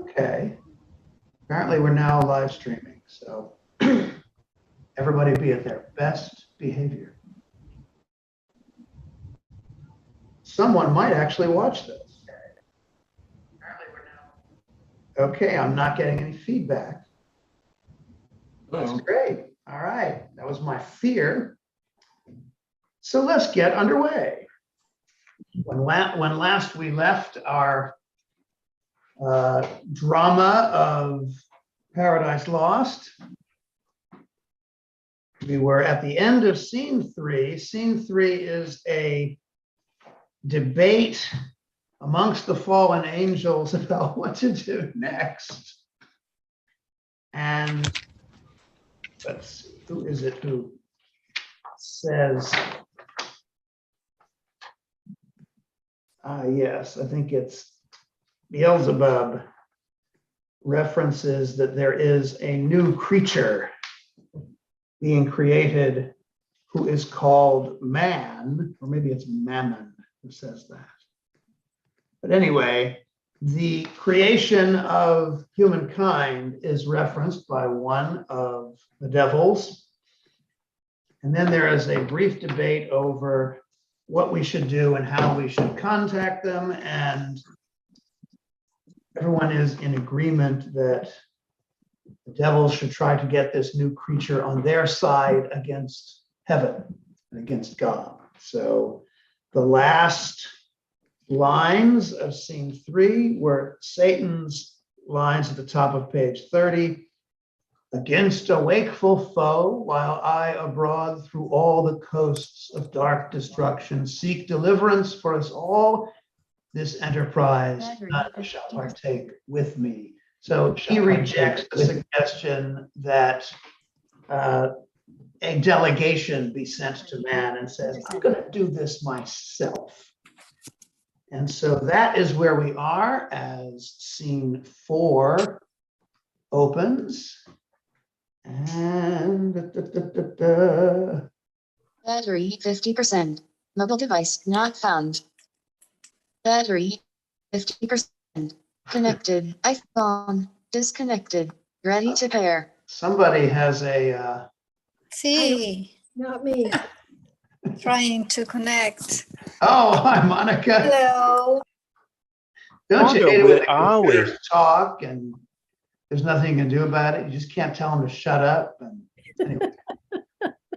Okay. Apparently we're now live streaming, so everybody be at their best behavior. Someone might actually watch this. Apparently we're now. Okay, I'm not getting any feedback. That's great. All right, that was my fear. So let's get underway. When last we left our drama of Paradise Lost, we were at the end of scene 3. Scene 3 is a debate amongst the fallen angels about what to do next. And let's see, who is it who says, yes, I think it's Beelzebub references that there is a new creature being created who is called man, or maybe it's Mammon who says that. But anyway, the creation of humankind is referenced by one of the devils. And then there is a brief debate over what we should do and how we should contact them. And everyone is in agreement that the devils should try to get this new creature on their side against heaven and against God. So the last lines of scene 3 were Satan's lines at the top of page 30. Against a wakeful foe, while I abroad through all the coasts of dark destruction seek deliverance for us all, this enterprise none shall partake with me. So he rejects the suggestion that a delegation be sent to man and says, I'm going to do this myself. And so that is where we are as scene 4 opens. And battery 50%. Mobile device not found. Battery 50%. Connected. iPhone disconnected. Ready to pair. Somebody has a See, Not me. trying to connect. oh, hi Monica. Hello. Don't you Monica, hate it when where the are we? computers talk and there's nothing you can do about it? You just can't tell them to shut up. And anyway.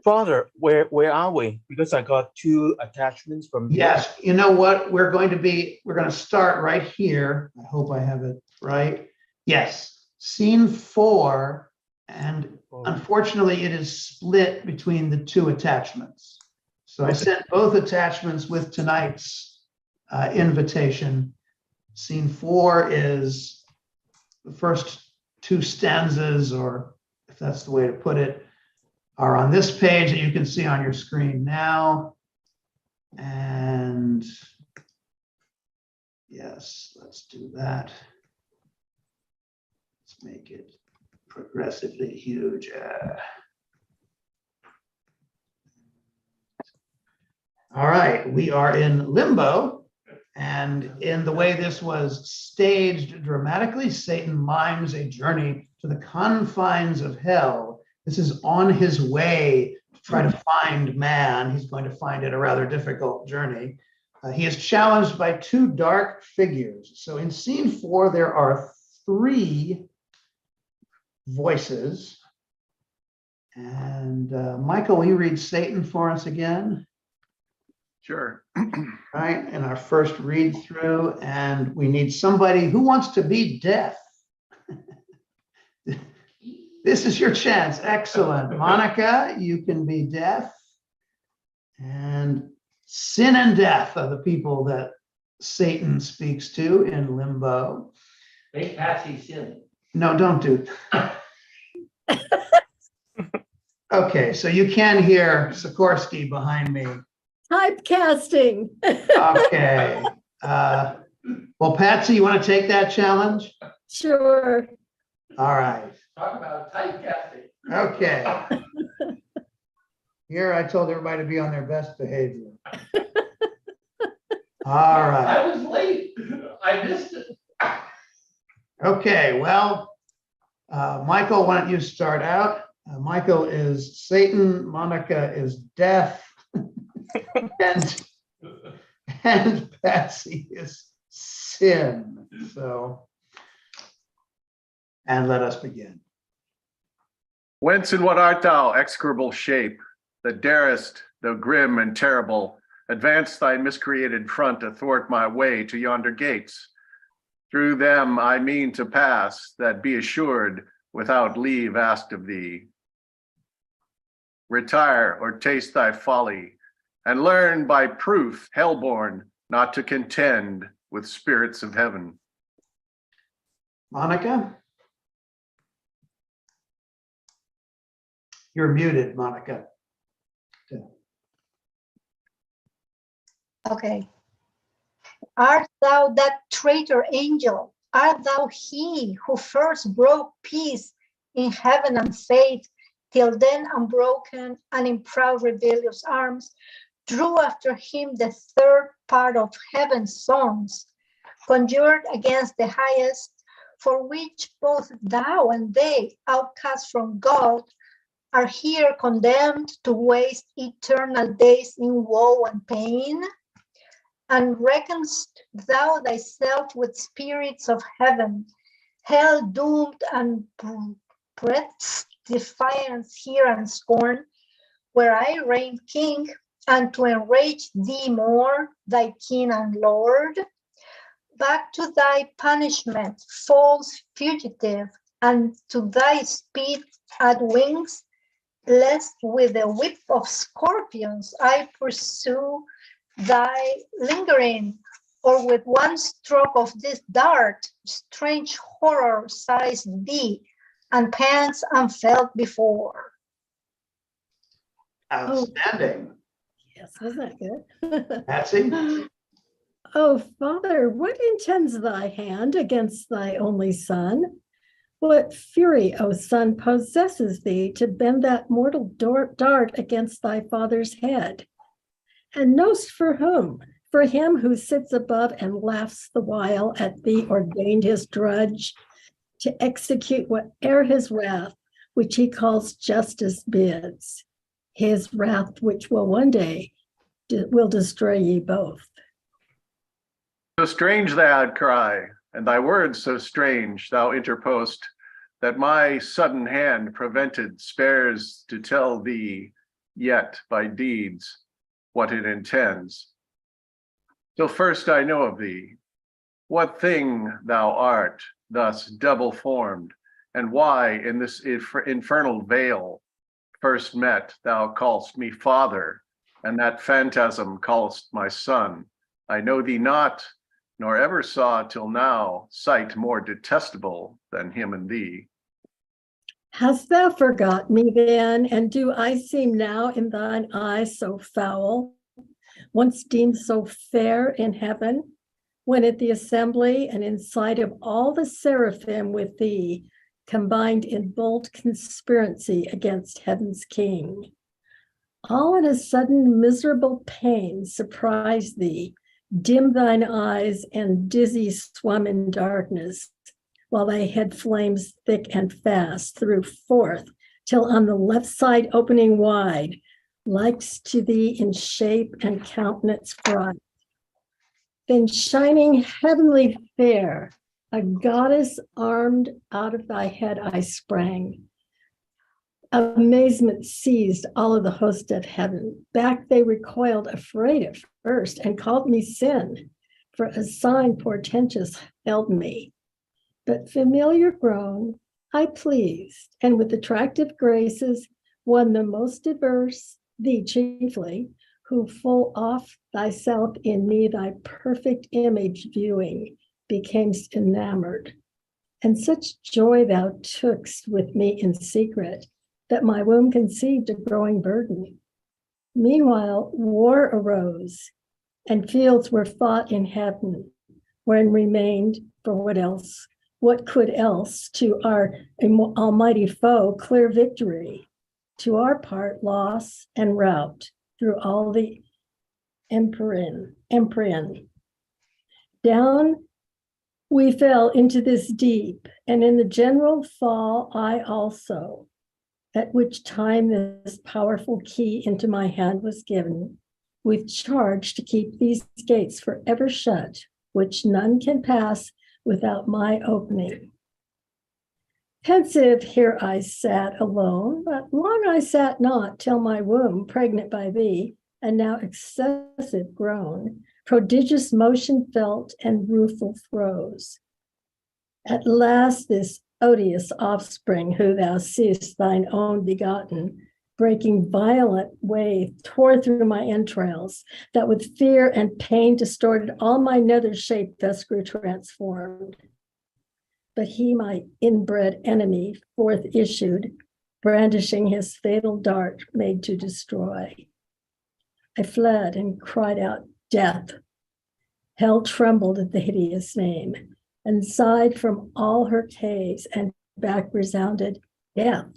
Father, where are we? Because I got 2 attachments from you. Yes, you know what? We're going to start right here. I hope I have it right. Yes, scene 4, and unfortunately it is split between the 2 attachments. So I sent both attachments with tonight's invitation. Scene 4 is the first 2 stanzas, or if that's the way to put it, are on this page that you can see on your screen now. And yes, let's do that. Let's make it progressively huge. All right, we are in limbo. And in the way this was staged dramatically, Satan mimes a journey to the confines of hell. This is on his way to try to find man. He's going to find it a rather difficult journey. He is challenged by 2 dark figures. So in scene 4, there are 3 voices. And Michael, will you read Satan for us again? Sure. Right, in our first read through, and we need somebody who wants to be deaf. This is your chance. Excellent. Monica, you can be deaf. And sin and death are the people that Satan speaks to in limbo. Make Patsy sin. No, don't do that. Okay, so you can hear Sikorsky behind me. Typecasting. Okay. Well, Patsy, you want to take that challenge? Sure. All right. Talk about typecasting. Okay. Here I told everybody to be on their best behavior. All right. I was late. I missed it. Okay, well, Michael, why don't you start out? Michael is Satan, Monica is death, and Patsy is sin. So, and let us begin. Whence and what art thou, execrable shape, that darest, though grim and terrible, advance thy miscreated front athwart my way to yonder gates? Through them I mean to pass, that be assured, without leave asked of thee. Retire or taste thy folly, and learn by proof, hellborn, not to contend with spirits of heaven. Monica? You're muted, Monica. Okay. Art thou that traitor angel? Art thou he who first broke peace in heaven and faith, till then unbroken and in proud rebellious arms, drew after him the third part of heaven's songs, conjured against the highest, for which both thou and they, outcast from God, are here condemned to waste eternal days in woe and pain? And reckonest thou thyself with spirits of heaven, hell doomed, and breathest defiance here and scorn, where I reign king, and to enrage thee more, thy king and lord? Back to thy punishment, false fugitive, and to thy speed at wings, lest with the whip of scorpions I pursue thy lingering, or with one stroke of this dart, strange horror size thee, and pants unfelt before. Outstanding. Yes, wasn't that good? Patsy? Oh, Father, what intends thy hand against thy only son? What fury, O son, possesses thee to bend that mortal dart against thy father's head? And know'st for whom? For him who sits above and laughs the while at thee ordained his drudge to execute whate'er his wrath, which he calls justice bids, his wrath which will one day will destroy ye both. So strange thou'd cry, and thy words so strange thou interpost, that my sudden hand prevented spares to tell thee yet by deeds what it intends. Till first I know of thee, what thing thou art, thus double formed, and why in this infernal veil first met thou call'st me father, and that phantasm call'st my son. I know thee not, nor ever saw till now sight more detestable than him and thee. Hast thou forgot me then, and do I seem now in thine eyes so foul, once deemed so fair in heaven, when at the assembly and in sight of all the seraphim with thee, combined in bold conspiracy against heaven's king? All in a sudden miserable pain surprised thee, dim thine eyes and dizzy swum in darkness, while thy head flames thick and fast threw forth, till on the left side opening wide, likes to thee in shape and countenance bright. Then shining heavenly fair, a goddess armed out of thy head I sprang. Amazement seized all of the host of heaven. Back they recoiled afraid at first and called me sin, for a sign portentous held me. But familiar grown, I pleased, and with attractive graces won the most diverse, thee chiefly, who full oft thyself in me thy perfect image viewing, becamest enamored. And such joy thou tookst with me in secret, that my womb conceived a growing burden. Meanwhile, war arose, and fields were fought in heaven, wherein remained, for what could else to our almighty foe clear victory, to our part loss and rout through all the empyrean. Down We fell into this deep, and in the general fall, I also, at which time this powerful key into my hand was given, with charge to keep these gates forever shut, which none can pass without my opening. Pensive here I sat alone, but long I sat not till my womb, pregnant by thee, and now excessive grown, prodigious motion felt and rueful throes. At last this odious offspring, who thou seest thine own begotten, breaking violent way, tore through my entrails, that with fear and pain distorted all my nether shape thus grew transformed. But he, my inbred enemy, forth issued, brandishing his fatal dart made to destroy. I fled and cried out, death. Hell trembled at the hideous name, and sighed from all her caves, and back resounded, death.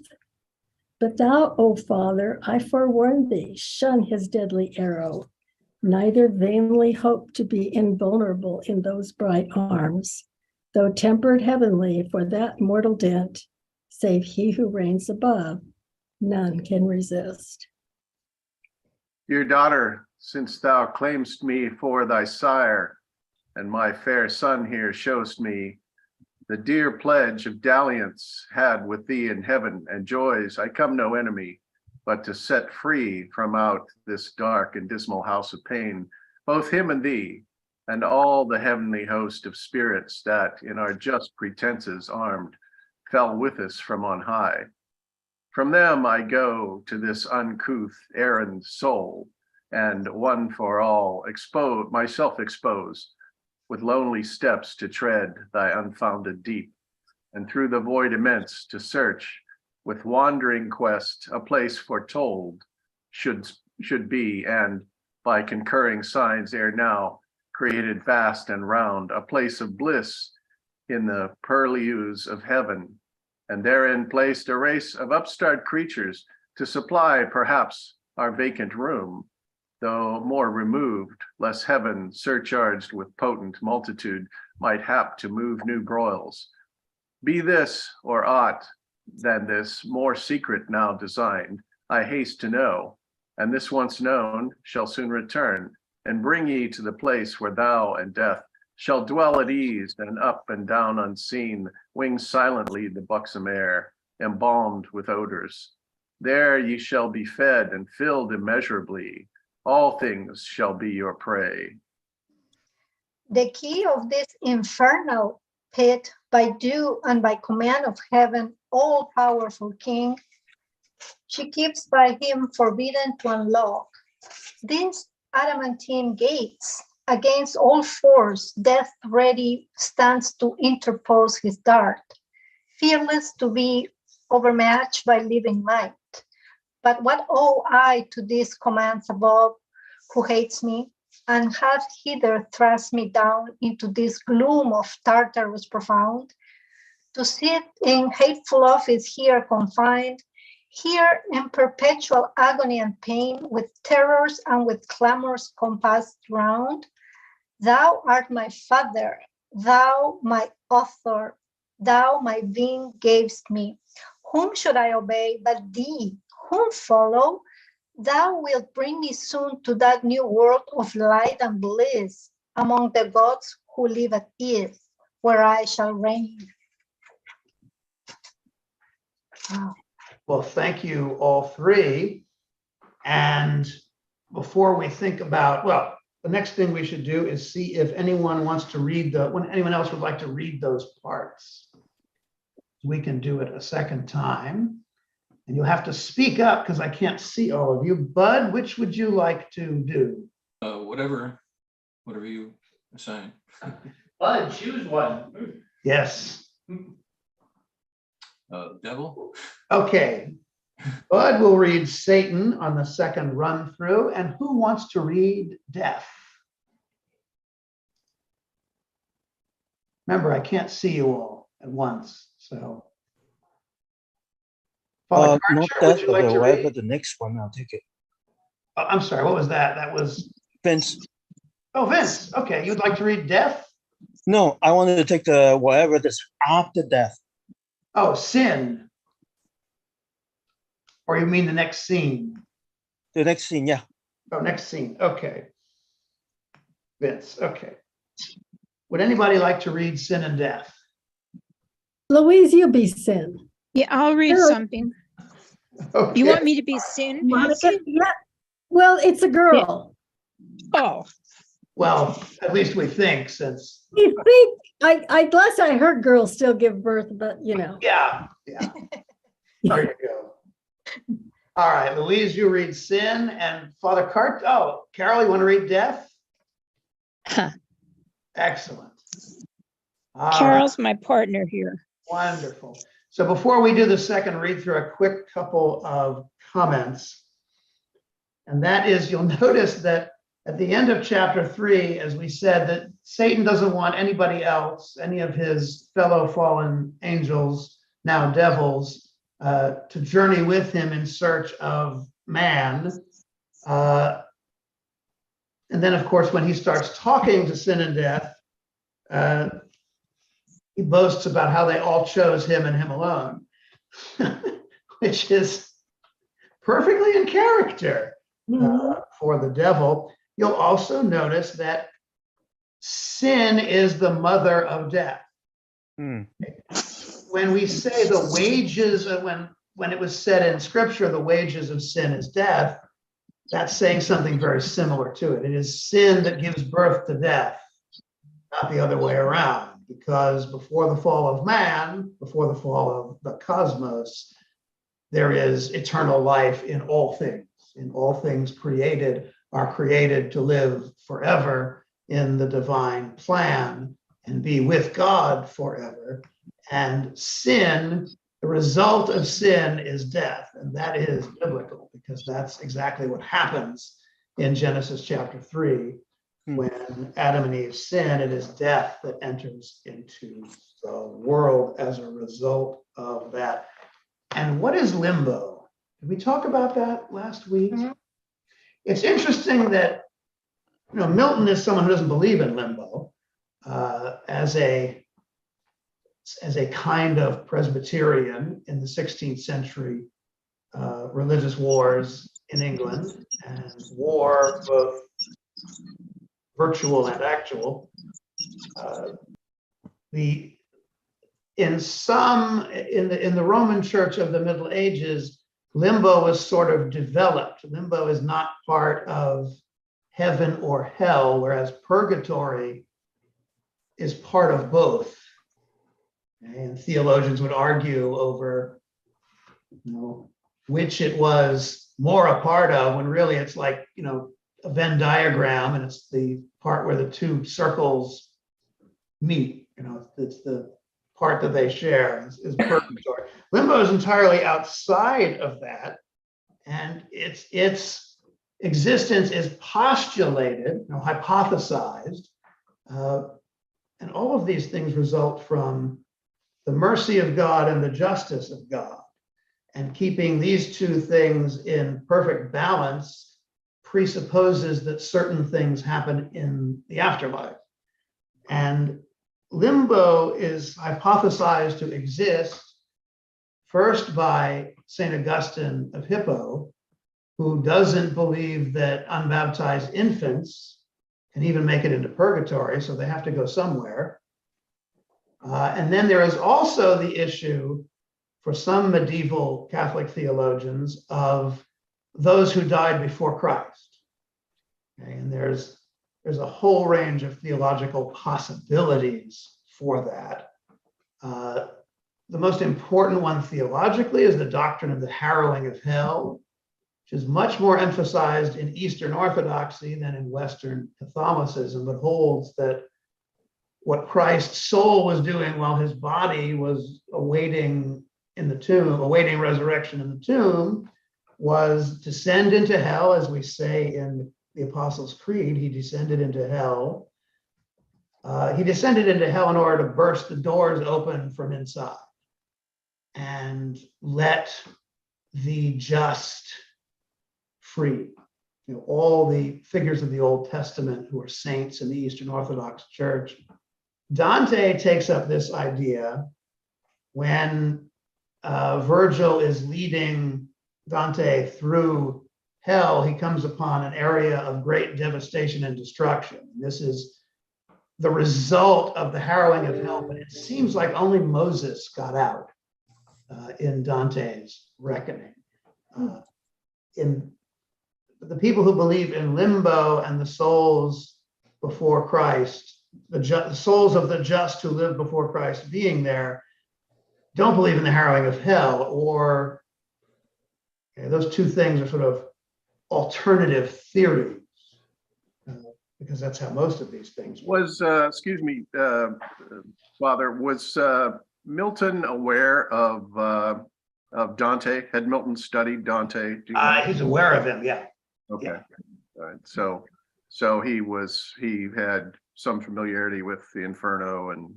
But thou, O Father, I forewarn thee, shun his deadly arrow, neither vainly hope to be invulnerable in those bright arms, though tempered heavenly for that mortal dent, save he who reigns above, none can resist. Dear daughter, since thou claimst me for thy sire, and my fair son here showst me the dear pledge of dalliance had with thee in heaven and joys, I come no enemy, but to set free from out this dark and dismal house of pain, both him and thee, and all the heavenly host of spirits that in our just pretenses armed, fell with us from on high. From them I go to this uncouth errand soul, and one for all myself expose, with lonely steps to tread thy unfounded deep, and through the void immense to search, with wandering quest, a place foretold should be, and by concurring signs ere now, created vast and round, a place of bliss in the purlieus of heaven, and therein placed a race of upstart creatures to supply perhaps our vacant room, though more removed, lest heaven, surcharged with potent multitude, might hap to move new broils. Be this or aught than this more secret now designed, I haste to know, and this once known shall soon return, and bring ye to the place where thou and death shall dwell at ease, and up and down unseen, wing silently the buxom air, embalmed with odors. There ye shall be fed and filled immeasurably. All things shall be your prey. The key of this infernal pit, by due and by command of heaven, all-powerful King, she keeps by him forbidden to unlock. These adamantine gates, against all force, death ready stands to interpose his dart, fearless to be overmatched by living might. But what owe I to these commands above, who hates me, and hath hither thrust me down into this gloom of Tartarus profound, to sit in hateful office here confined, here in perpetual agony and pain, with terrors and with clamors compassed round? Thou art my father, thou my author, thou my being gavest me. Whom should I obey but thee? Whom follow? Thou wilt bring me soon to that new world of light and bliss, among the gods who live at ease, where I shall reign. Wow. Well, thank you all three. And before we think about, well, the next thing we should do is see if anyone wants to read when anyone else would like to read those parts. We can do it a second time. And you'll have to speak up because I can't see all of you. Bud, which would you like to do? Whatever you assign. Bud, choose one. Yes. Devil. Okay. Bud will read Satan on the second run through. And who wants to read Death? Remember, I can't see you all at once, so. Father Not Karcher, that, would you like but to whatever read? the next one, I'll take it. Oh, I'm sorry, what was that? That was, Vince. oh, Vince. Okay, you'd like to read Death? No, I wanted to take the whatever that's after death. Oh, sin. Or you mean the next scene? The next scene, yeah. Oh, next scene. Okay. Vince, okay. Would anybody like to read Sin and Death? Louise, you be sin. Yeah, I'll read Sure. something. Okay. You want me to be Sin, Monica, Patsy? yeah. Well, it's a girl. Oh, Well, at least we think, since, You think, last I heard girls still give birth, but you know. yeah. There you go. All right, Louise, you read Sin, and Father Carol, you want to read Death? huh. Excellent. All right. Carol's my partner here. Wonderful. So before we do the second read through, a quick couple of comments. And that is, you'll notice that at the end of chapter 3, as we said, that Satan doesn't want anybody else, any of his fellow fallen angels, now devils, to journey with him in search of man. And then, of course, when he starts talking to sin and death, he boasts about how they all chose him and him alone, which is perfectly in character for the devil. You'll also notice that sin is the mother of death. When we say the wages, when it was said in scripture, the wages of sin is death, that's saying something very similar to it. It is sin that gives birth to death, not the other way around. Because before the fall of man, before the fall of the cosmos, there is eternal life in all things. In all things created are created to live forever in the divine plan and be with God forever. And sin, the result of sin is death. And that is biblical, because that's exactly what happens in Genesis chapter 3. When Adam and Eve sin, it is death that enters into the world as a result of that. And what is limbo? Did we talk about that last week? Mhm. It's interesting that, Milton is someone who doesn't believe in limbo as a kind of Presbyterian in the 16th century religious wars in England, and war both virtual and actual. In the Roman Church of the Middle Ages, limbo was sort of developed. Limbo is not part of heaven or hell, whereas purgatory is part of both. And theologians would argue over, which it was more a part of, when really it's like, a Venn diagram, and it's the part where the two circles meet. It's the part that they share is purgatory. Limbo is entirely outside of that, and its existence is postulated, hypothesized, and all of these things result from the mercy of God and the justice of God. And keeping these two things in perfect balance presupposes that certain things happen in the afterlife. And limbo is hypothesized to exist first by St. Augustine of Hippo, who doesn't believe that unbaptized infants can even make it into purgatory, so they have to go somewhere. And then there is also the issue for some medieval Catholic theologians of those who died before Christ. Okay, and there's a whole range of theological possibilities for that. The most important one theologically is the doctrine of the harrowing of hell, which is much more emphasized in Eastern Orthodoxy than in Western Catholicism, but holds that what Christ's soul was doing while his body was awaiting in the tomb, awaiting resurrection in the tomb, was descend into hell, as we say in the Apostles' Creed. He descended into hell. He descended into hell in order to burst the doors open from inside and let the just free. All the figures of the Old Testament who are saints in the Eastern Orthodox Church Dante takes up this idea when Virgil is leading Dante through hell. He comes upon an area of great devastation and destruction. This is the result of the harrowing of hell, but it seems like only Moses got out in Dante's reckoning. In the people who believe in limbo and the souls before Christ, the souls of the just who live before Christ being there, don't believe in the harrowing of hell, or those two things are sort of alternative theories, because that's how most of these things work. Was, excuse me, Father, was Milton aware of Dante? Had Milton studied Dante? Do you know? He's aware of him, yeah. Okay. yeah. All right. So he had some familiarity with the Inferno and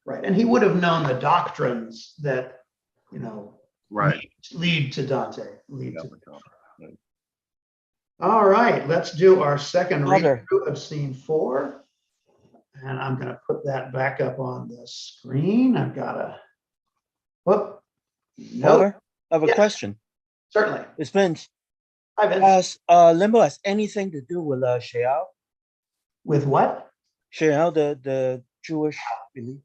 Right. And he would have known the doctrines that, right. lead to Dante. Right. All right, let's do our second read Father. through of scene 4. And I'm going to put that back up on the screen. I've got to, whoop. Nope, Father, I have a Yes. question. certainly. It's Vince. Hi, Vince. Has limbo has anything to do with Sheol? With what? Sheol, the Jewish belief.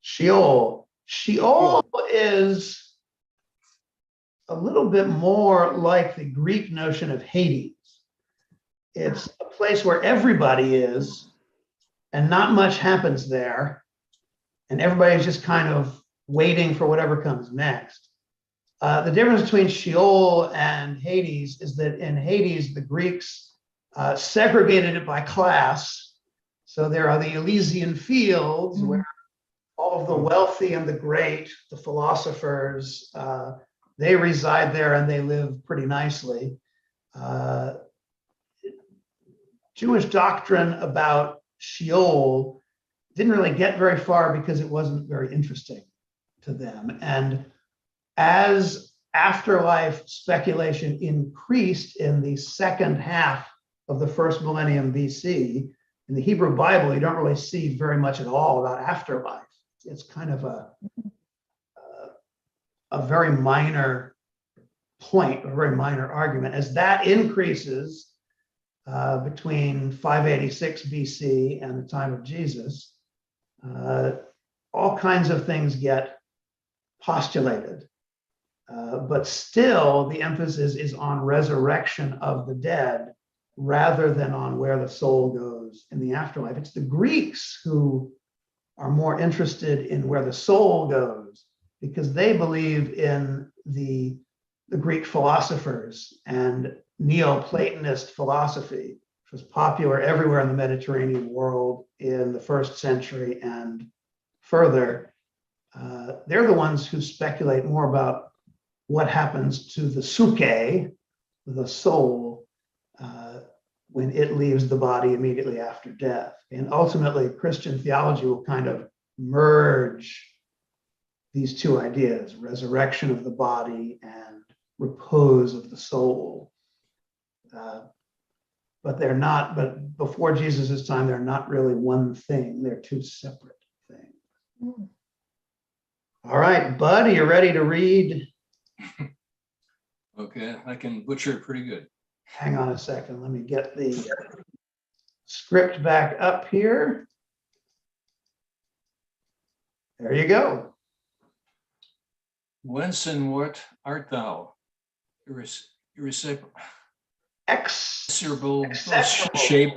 Sheol. Sheol is a little bit more like the Greek notion of Hades. It's a place where everybody is, and not much happens there, and everybody's just kind of waiting for whatever comes next. The difference between Sheol and Hades is that in Hades, the Greeks segregated it by class. So there are the Elysian fields where all of the wealthy and the great, the philosophers, they reside there and they live pretty nicely. Jewish doctrine about Sheol didn't really get very far because it wasn't very interesting to them. And as afterlife speculation increased in the second half of the first millennium BC, in the Hebrew Bible, you don't really see very much at all about afterlife. It's kind of a very minor point, a very minor argument. As that increases between 586 BC and the time of Jesus, all kinds of things get postulated. But still, the emphasis is on resurrection of the dead rather than on where the soul goes in the afterlife. It's the Greeks who are more interested in where the soul goes because they believe in the Greek philosophers and Neoplatonist philosophy, which was popular everywhere in the Mediterranean world in the first century and further. They're the ones who speculate more about what happens to the psyche, the soul, when it leaves the body immediately after death. And ultimately, Christian theology will kind of merge these two ideas, resurrection of the body and repose of the soul. But they're not, but before Jesus's time, they're not really one thing. They're two separate things. All right, Bud, are you ready to read? Okay, I can butcher it pretty good. Hang on a second. Let me get the script back up here. There you go. Whence and what art thou? Irrepressible Exceptional. shape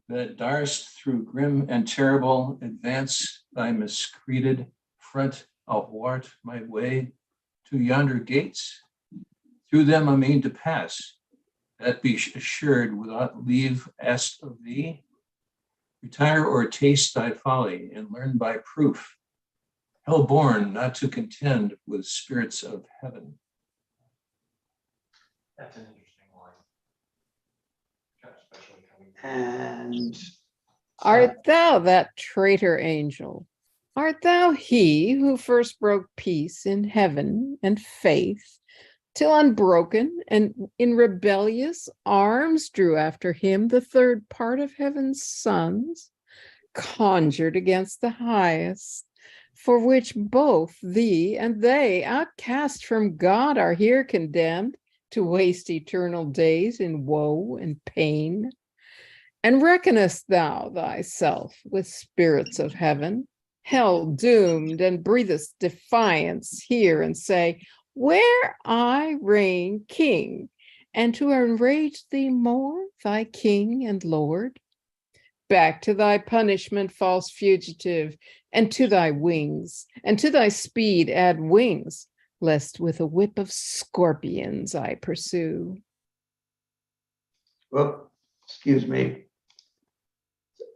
that darst through grim and terrible advance thy miscreated front athwart my way to yonder gates. Through them I mean to pass, that be assured without leave asked of thee. Retire or taste thy folly and learn by proof. Hell born not to contend with spirits of heaven. That's an interesting line. Especially coming from- And Art thou that traitor angel? Art thou he who first broke peace in heaven and faith, till unbroken and in rebellious arms drew after him the third part of heaven's sons, conjured against the highest, for which both thee and they, outcast from God, are here condemned to waste eternal days in woe and pain? And reckonest thou thyself with spirits of heaven, hell doomed, and breathest defiance here, and say, where I reign king, and to enrage thee more, thy king and lord? Back to thy punishment, false fugitive, and to thy wings, and to thy speed add wings, lest with a whip of scorpions I pursue. Well, excuse me.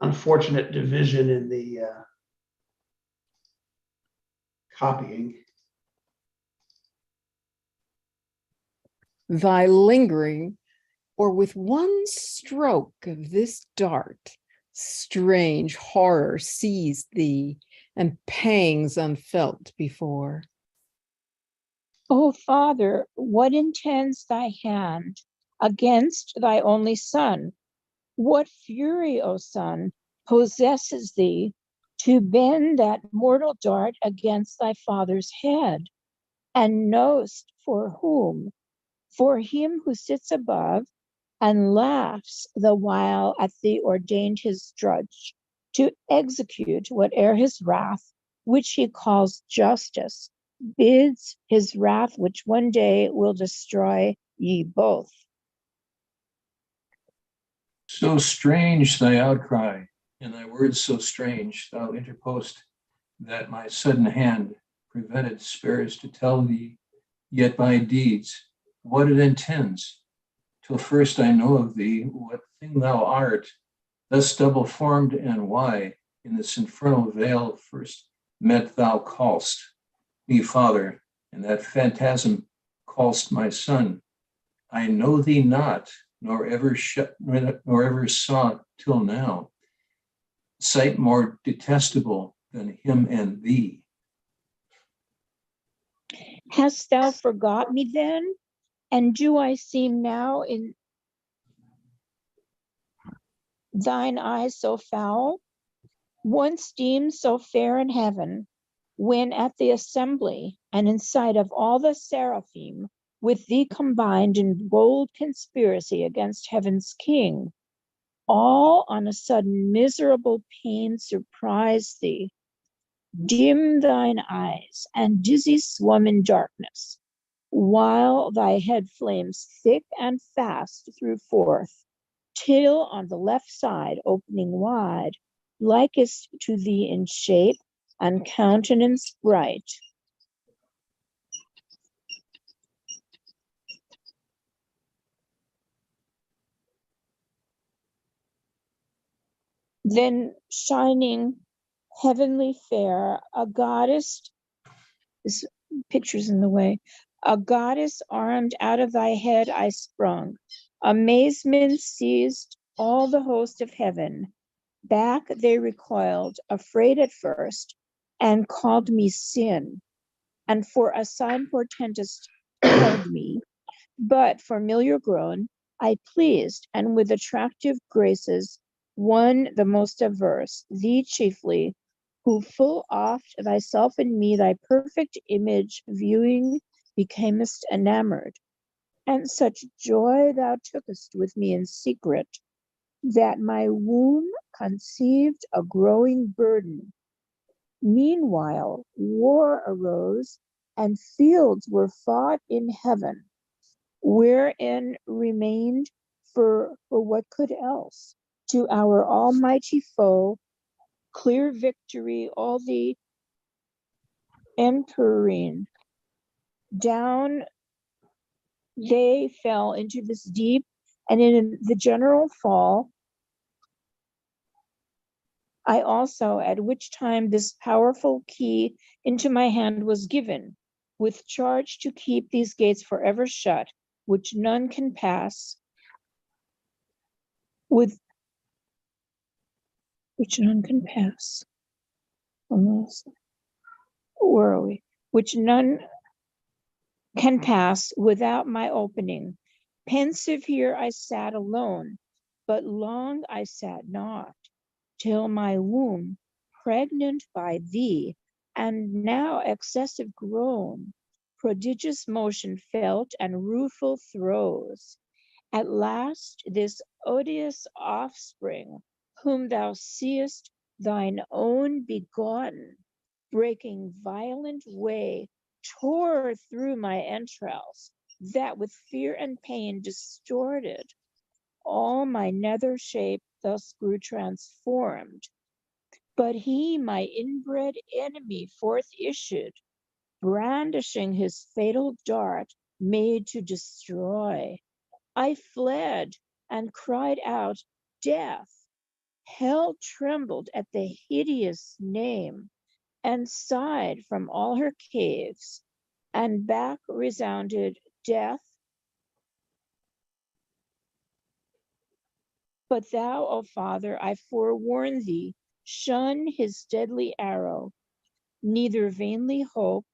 Unfortunate division in the copying. Thy lingering, or with one stroke of this dart, strange horror seized thee, and pangs unfelt before. O Father, what intends thy hand against thy only Son? What fury, O Son, possesses thee to bend that mortal dart against thy Father's head? And knowest for whom? For him who sits above and laughs the while at the ordained his drudge, to execute whate'er his wrath, which he calls justice, bids his wrath, which one day will destroy ye both. So strange thy outcry, and thy words so strange, thou interpost, that my sudden hand prevented spares to tell thee yet by deeds what it intends, till first I know of thee what thing thou art, thus double formed, and why in this infernal veil first met thou call'st me Father, and that phantasm call'st my Son. I know thee not, nor ever saw till now sight more detestable than him and thee. Hast thou forgot me then? And do I seem now in thine eyes so foul? Once deemed so fair in heaven, when at the assembly and in sight of all the seraphim, with thee combined in bold conspiracy against heaven's king, all on a sudden miserable pain surprise thee, dim thine eyes, and dizzy swum in darkness, while thy head flames thick and fast through forth, till on the left side opening wide, likest to thee in shape and countenance bright. Then shining heavenly fair, a goddess, this picture's in the way, a goddess armed out of thy head I sprung. Amazement seized all the host of heaven. Back they recoiled, afraid at first, and called me sin, and for a sign portentous held me. But familiar grown, I pleased, and with attractive graces won the most averse, thee chiefly, who full oft thyself in me, thy perfect image viewing, becamest enamored. And such joy thou tookest with me in secret, that my womb conceived a growing burden. Meanwhile, war arose, and fields were fought in heaven, wherein remained for what could else to our almighty foe clear victory, all the empyrean. Down they fell into this deep, and in the general fall, I also, at which time this powerful key into my hand was given, with charge to keep these gates forever shut, which none can pass, with which none can pass. Almost. Where are we? Which none can pass without my opening. Pensive here I sat alone, but long I sat not. till my womb, pregnant by thee, and now excessive grown, prodigious motion felt and rueful throes. At last this odious offspring, whom thou seest thine own begotten, breaking violent way, tore through my entrails, that with fear and pain distorted, all my nether shape thus grew transformed. But he, my inbred enemy, forth issued, brandishing his fatal dart, made to destroy. I fled and cried out, death. Hell trembled at the hideous name, and sighed from all her caves, and back resounded death. But thou, O Father, I forewarn thee, shun his deadly arrow, neither vainly hope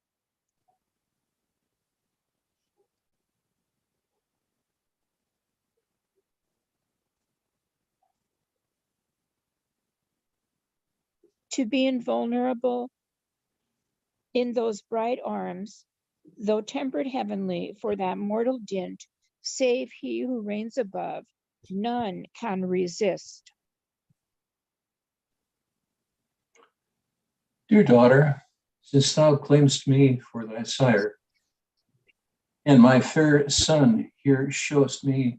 to be invulnerable in those bright arms, though tempered heavenly for that mortal dint, save he who reigns above, none can resist. Dear daughter, since thou claimst me for thy sire, and my fair son here showest me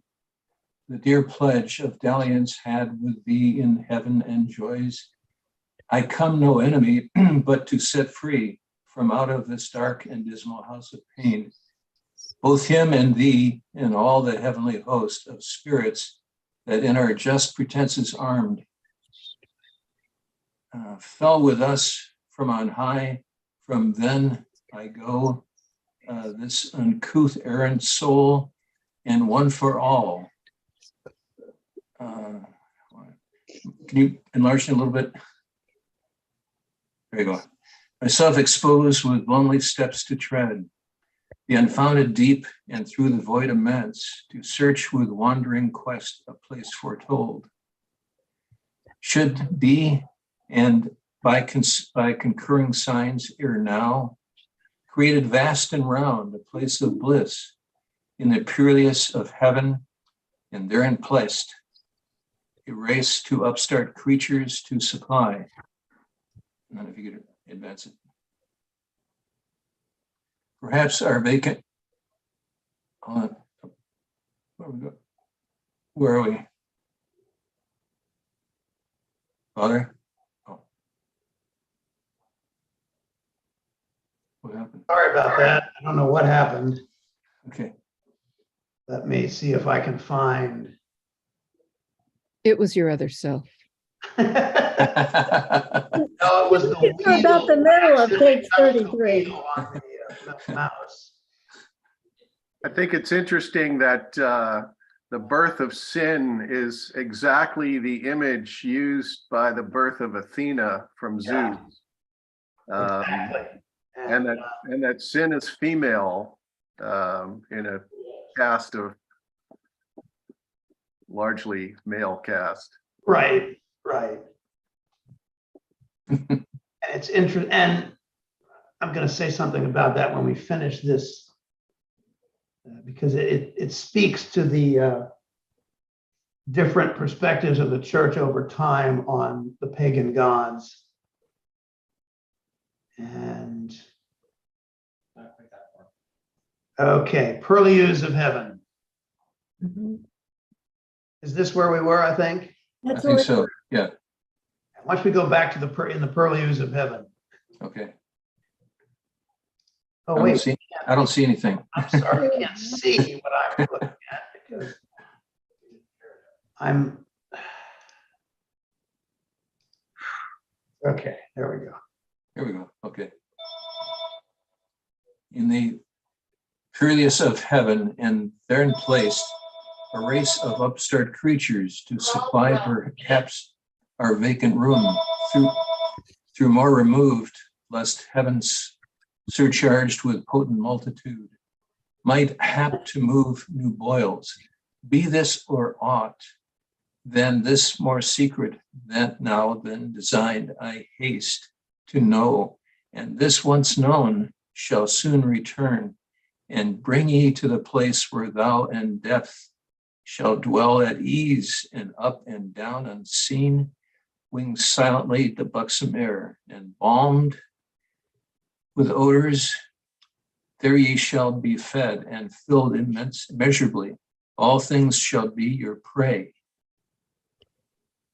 the dear pledge of dalliance had with thee in heaven and joys, I come no enemy, but to set free from out of this dark and dismal house of pain, both him and thee and all the heavenly host of spirits that in our just pretenses armed, fell with us from on high. From then I go, this uncouth errant soul, and one for all. Can you enlarge it a little bit? There you go. Myself exposed with lonely steps to tread, the unfounded deep and through the void immense, to search with wandering quest a place foretold. Should be, and by concurring signs ere now, created vast and round, a place of bliss in the pureliest of heaven, and therein placed a race to upstart creatures to supply. And then if you could advance it. Perhaps our vacant, where are we? Father? Oh. What happened? Sorry about that. I don't know what happened. Okay. Let me see if I can find. It was your other self. No, it was the We're about the middle of page That was the 33. wheel on the mouse. I think it's interesting that the birth of sin is exactly the image used by the birth of Athena from Zeus. Yeah. Exactly. And that sin is female in a cast of largely male cast. Right. And it's interesting, and I'm going to say something about that when we finish this, because it speaks to the different perspectives of the church over time on the pagan gods. And okay, purlieus of heaven. Mhm. Is this where we were? I think. I That's think what so, yeah, Why don't we go back to in the purlieus of heaven? okay. Oh wait, I don't see anything. I'm sorry, I can't see what I'm looking at because I'm. Okay, there we go. Here we go, okay. In the purliest of heaven, and therein placed a race of upstart creatures to supply perhaps our vacant room through more removed, lest heavens surcharged with potent multitude might hap to move new boils. Be this or aught, Then this more secret that now been designed, I haste to know, and this once known shall soon return, and bring ye to the place where thou and death shall dwell at ease, and up and down unseen, wing silently the buxom air, and balmed with odors, there ye shall be fed and filled immeasurably. All things shall be your prey.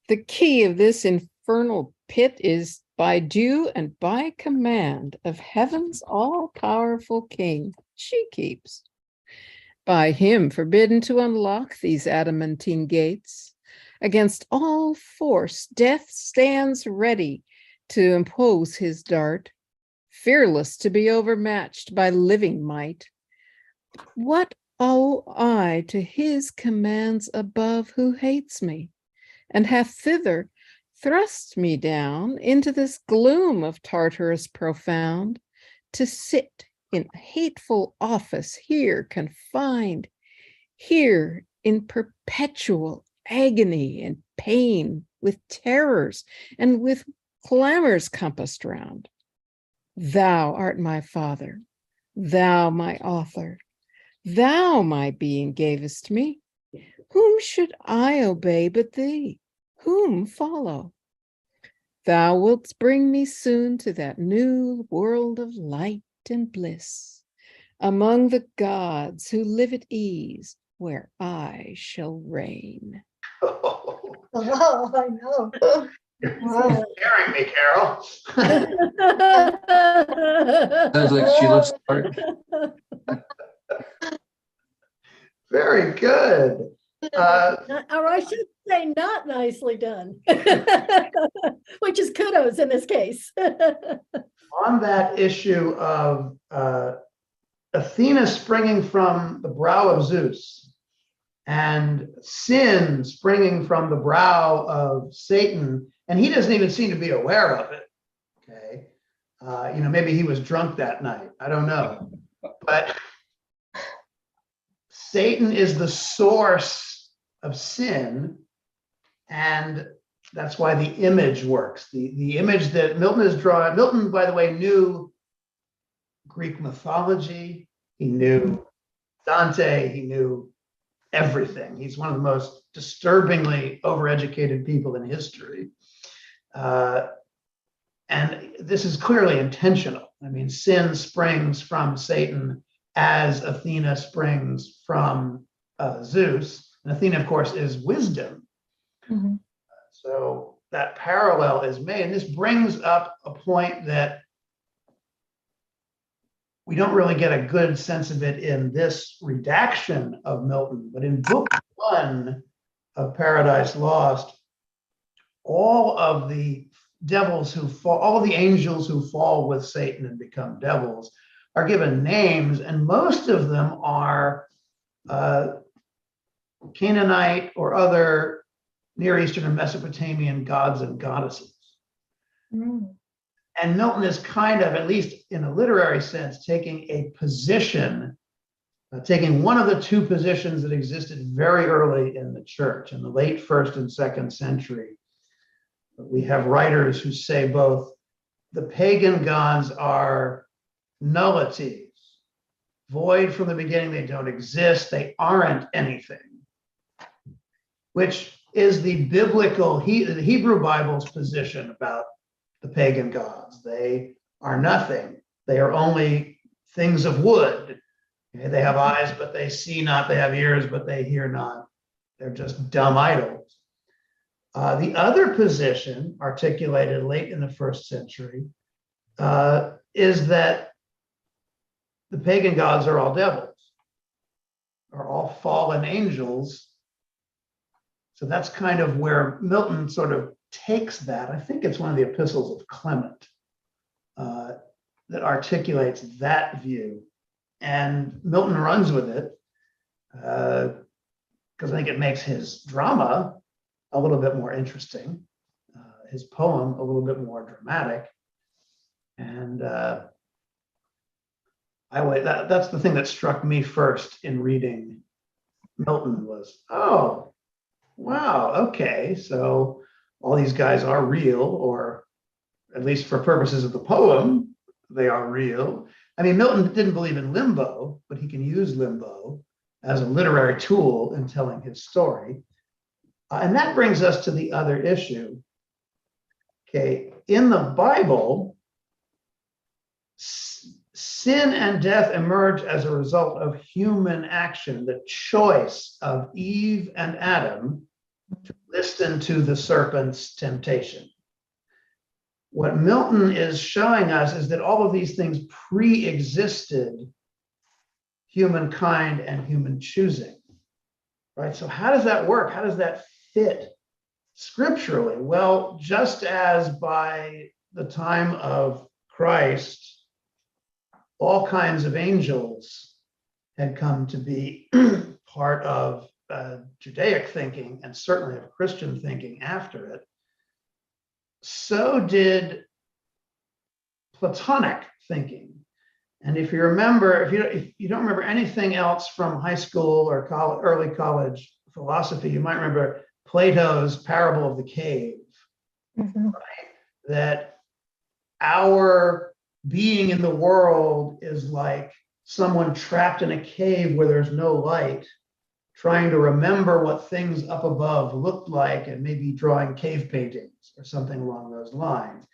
The key of this infernal pit is by due and by command of heaven's all-powerful king, she keeps. By him forbidden to unlock these adamantine gates. Against all force, death stands ready to impose his dart, fearless to be overmatched by living might. What owe I to his commands above who hates me, and hath thither thrust me down into this gloom of Tartarus profound, to sit in hateful office here confined, here in perpetual agony and pain, with terrors and with clamors compassed round. Thou art my Father, thou my author, thou my being gavest me. Whom should I obey but thee? Whom follow? Thou wilt bring me soon to that new world of light and bliss, among the gods who live at ease, where I shall reign. Oh, I know. Wow. Scaring me, Carol. Sounds like she loves art. Very good. Or I should say not nicely done, which is kudos in this case. On that issue of Athena springing from the brow of Zeus and sin springing from the brow of Satan, and he doesn't even seem to be aware of it. Okay. Maybe he was drunk that night. I don't know. But Satan is the source of sin, and that's why the image works. The image that Milton is drawing, Milton, by the way, knew Greek mythology, he knew Dante, he knew everything. He's one of the most disturbingly overeducated people in history. And this is clearly intentional. I mean, sin springs from Satan as Athena springs from Zeus. And Athena, of course, is wisdom. Mhm. So that parallel is made. And this brings up a point that we don't really get a good sense of it in this redaction of Milton, but in book 1 of Paradise Lost, all of the devils who fall, all of the angels who fall with Satan and become devils are given names, and most of them are Canaanite or other Near Eastern or Mesopotamian gods and goddesses. Mm. And Milton is kind of, at least in a literary sense, taking a position, taking one of the two positions that existed very early in the church, in the late 1st and 2nd century. We have writers who say both the pagan gods are nullities, void from the beginning, they don't exist, they aren't anything, which is the biblical, the Hebrew Bible's position about the pagan gods. They are nothing. They are only things of wood. Okay, they have eyes, but they see not. They have ears, but they hear not. They're just dumb idols. The other position, articulated late in the 1st century, is that the pagan gods are all devils, are all fallen angels. So that's kind of where Milton sort of takes that. I think it's one of the epistles of Clement that articulates that view. And Milton runs with it because I think it makes his drama a little bit more interesting, his poem a little bit more dramatic. And that's the thing that struck me first in reading Milton was, oh, Wow, okay, so all these guys are real, or at least for purposes of the poem, they are real. I mean, Milton didn't believe in limbo, but he can use limbo as a literary tool in telling his story. And that brings us to the other issue. Okay, in the Bible, sin and death emerge as a result of human action, the choice of Eve and Adam to listen to the serpent's temptation. What Milton is showing us is that all of these things pre-existed humankind and human choosing, right? So how does that work? How does that fit scripturally? Well, just as by the time of Christ, all kinds of angels had come to be part of Judaic thinking and certainly of Christian thinking after it, so did Platonic thinking. And if you remember, if you don't remember anything else from high school or early college philosophy, you might remember Plato's parable of the cave, right? That our being in the world is like someone trapped in a cave where there's no light, trying to remember what things up above looked like and maybe drawing cave paintings or something along those lines.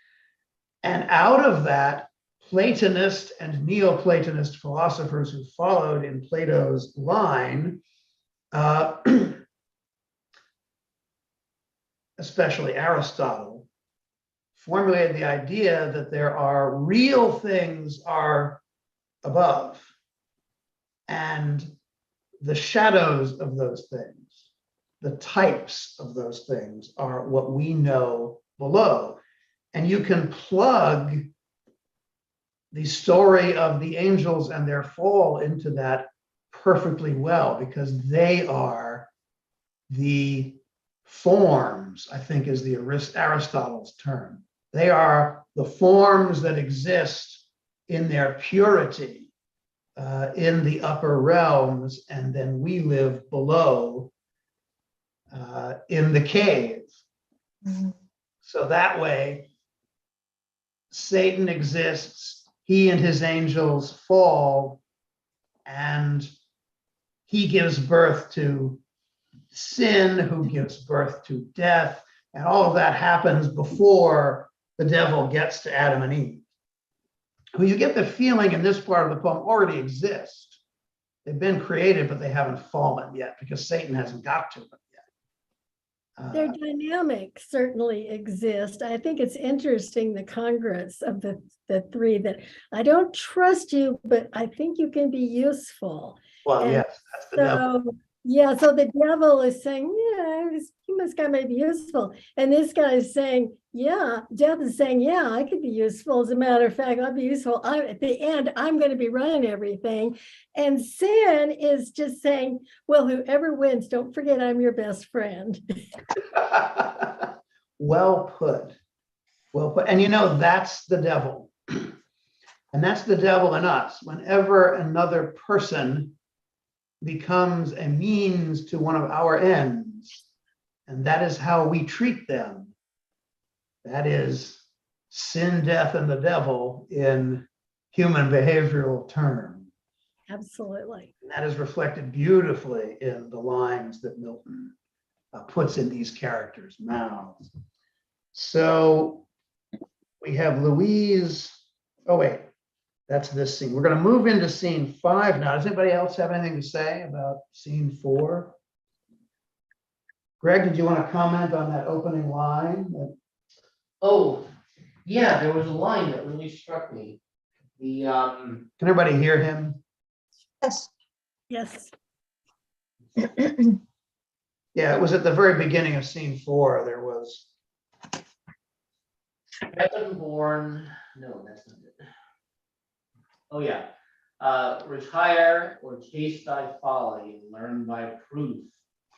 And out of that, Platonist and Neoplatonist philosophers who followed in Plato's line, especially Aristotle, formulated the idea that there are real things are above, and the shadows of those things, the types of those things, are what we know below. And you can plug the story of the angels and their fall into that perfectly well, because they are the forms, I think is the Aristotle's term. They are the forms that exist in their purity in the upper realms, and then we live below in the cave. So that way, Satan exists, he and his angels fall, and he gives birth to sin, who gives birth to death, and all of that happens before the devil gets to Adam and Eve, who you get the feeling in this part of the poem already exist. They've been created, but they haven't fallen yet because Satan hasn't got to them yet. Their dynamics certainly exist. I think it's interesting, the congruence of the three, that I don't trust you, but I think you can be useful. Well, And yes, that's the devil. yeah, so the devil is saying, yeah, this guy may be useful. And this guy is saying, yeah, death is saying, yeah, I could be useful. As a matter of fact, I'll be useful. At the end, I'm going to be running everything. And sin is just saying, well, whoever wins, don't forget I'm your best friend. Well put. Well put. And you know, that's the devil. And that's the devil in us. Whenever another person becomes a means to one of our ends, and that is how we treat them. That is sin, death, and the devil in human behavioral terms. Absolutely. And that is reflected beautifully in the lines that Milton puts in these characters' mouths. So we have Louise. Oh, wait. That's this scene. We're going to move into scene 5 now. Does anybody else have anything to say about scene 4? Greg, did you want to comment on that opening line? Oh, yeah, there was a line that really struck me. The Can everybody hear him? Yes. Yes. Yeah, it was at the very beginning of scene 4. There was. heaven born. No, that's not it. Oh yeah. Retire or taste thy folly, and learn by proof,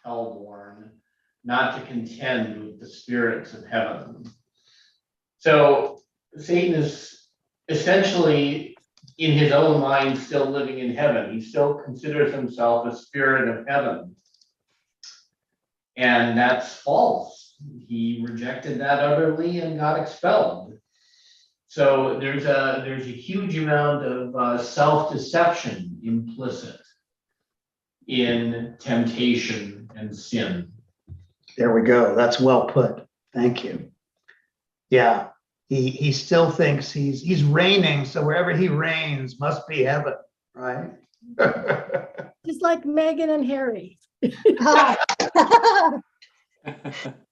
hellborn, not to contend with the spirits of heaven. So Satan is essentially in his own mind still living in heaven. He still considers himself a spirit of heaven. And that's false. He rejected that utterly and got expelled. So there's a huge amount of self-deception implicit in temptation and sin. There we go. That's well put. Thank you. Yeah, he still thinks he's reigning, so wherever he reigns must be heaven, right? Just like Meghan and Harry. Ah.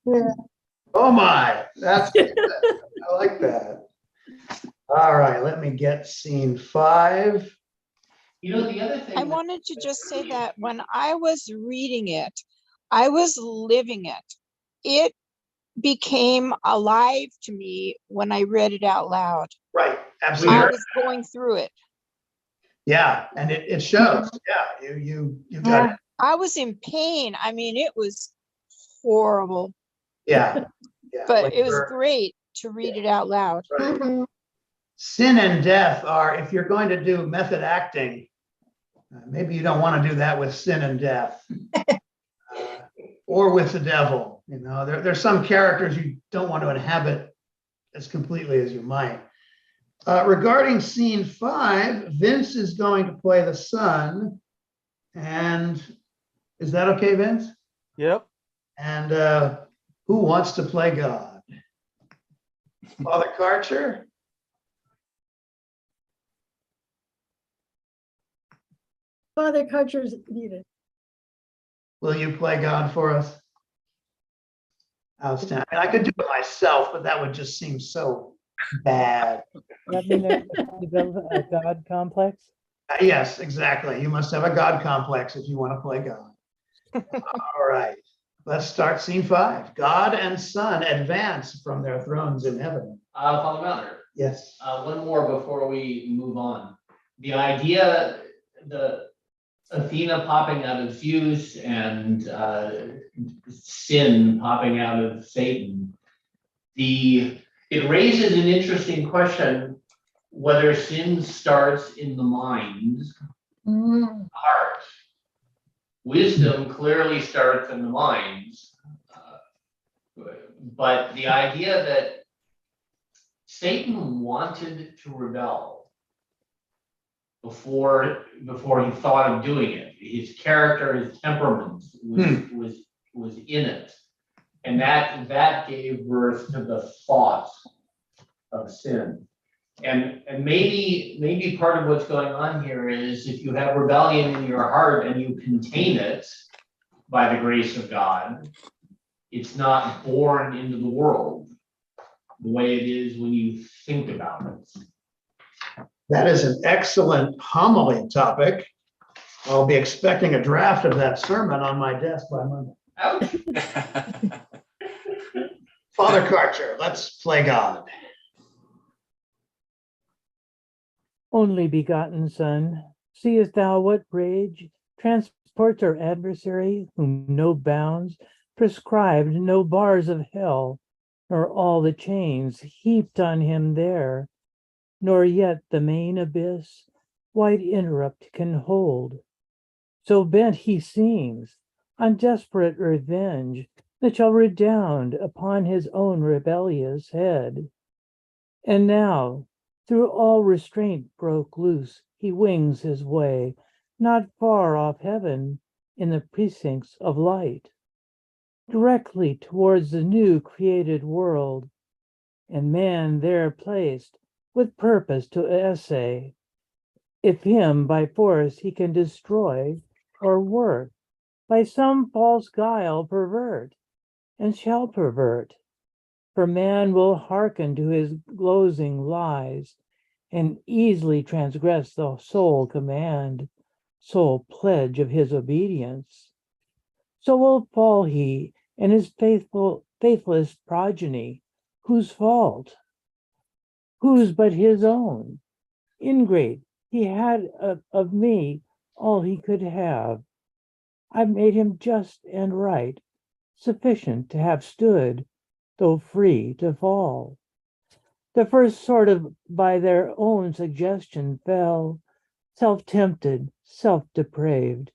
Yeah. Oh my, that's good. I like that. All right, let me get scene 5. You know, the other thing. I wanted to just say that when I was reading it, I was living it. It became alive to me when I read it out loud. Right, I absolutely. was going through it. Yeah, and it shows. Yeah, you got it. I was in pain. I mean, it was horrible, Yeah. but like it was you're- great to read it out loud. right. Mhm. Sin and death are, if you're going to do method acting, maybe you don't want to do that with sin and death. Or with the devil. You know, there's some characters you don't want to inhabit as completely as you might. Regarding scene 5, Vince is going to play the son. And is that okay, Vince? Yep. And who wants to play God? Father Karcher? Father Karcher's muted. Will you play God for us? Outstanding. I mean, I could do it myself, but that would just seem so bad. That mean that you develop a God complex? Yes, exactly. You must have a God complex if you want to play God. All right, let's start scene 5. God and Son advance from their thrones in heaven. Father Mautner, Yes. one more before we move on. The idea, the Athena popping out of Zeus and sin popping out of Satan. It raises an interesting question whether sin starts in the mind, Mm. heart. Wisdom clearly starts in the minds, but the idea that Satan wanted to rebel before he thought of doing it. His character, his temperament was in it. And that gave birth to the thought of sin. And maybe part of what's going on here is if you have rebellion in your heart and you contain it by the grace of God, it's not born into the world the way it is when you think about it. That is an excellent homily topic. I'll be expecting a draft of that sermon on my desk by Monday. Ouch. Father Karcher, let's play God. Only begotten Son, seest thou what rage transports our adversary, whom no bounds prescribed, no bars of hell, nor all the chains heaped on him there, nor yet the main abyss wide interrupt can hold. So bent he seems on desperate revenge that shall redound upon his own rebellious head. And now, through all restraint broke loose, he wings his way, not far off heaven, in the precincts of light, directly towards the new created world, and man there placed with purpose to essay, if him by force he can destroy or work, by some false guile pervert, and shall pervert. For man will hearken to his glozing lies, and easily transgress the sole command, sole pledge of his obedience. So will fall he and his faithless progeny, whose fault? Whose but his own? Ingrate, he had of me all he could have. I made him just and right, sufficient to have stood, though free to fall. The first sort of by their own suggestion fell, self-tempted, self-depraved.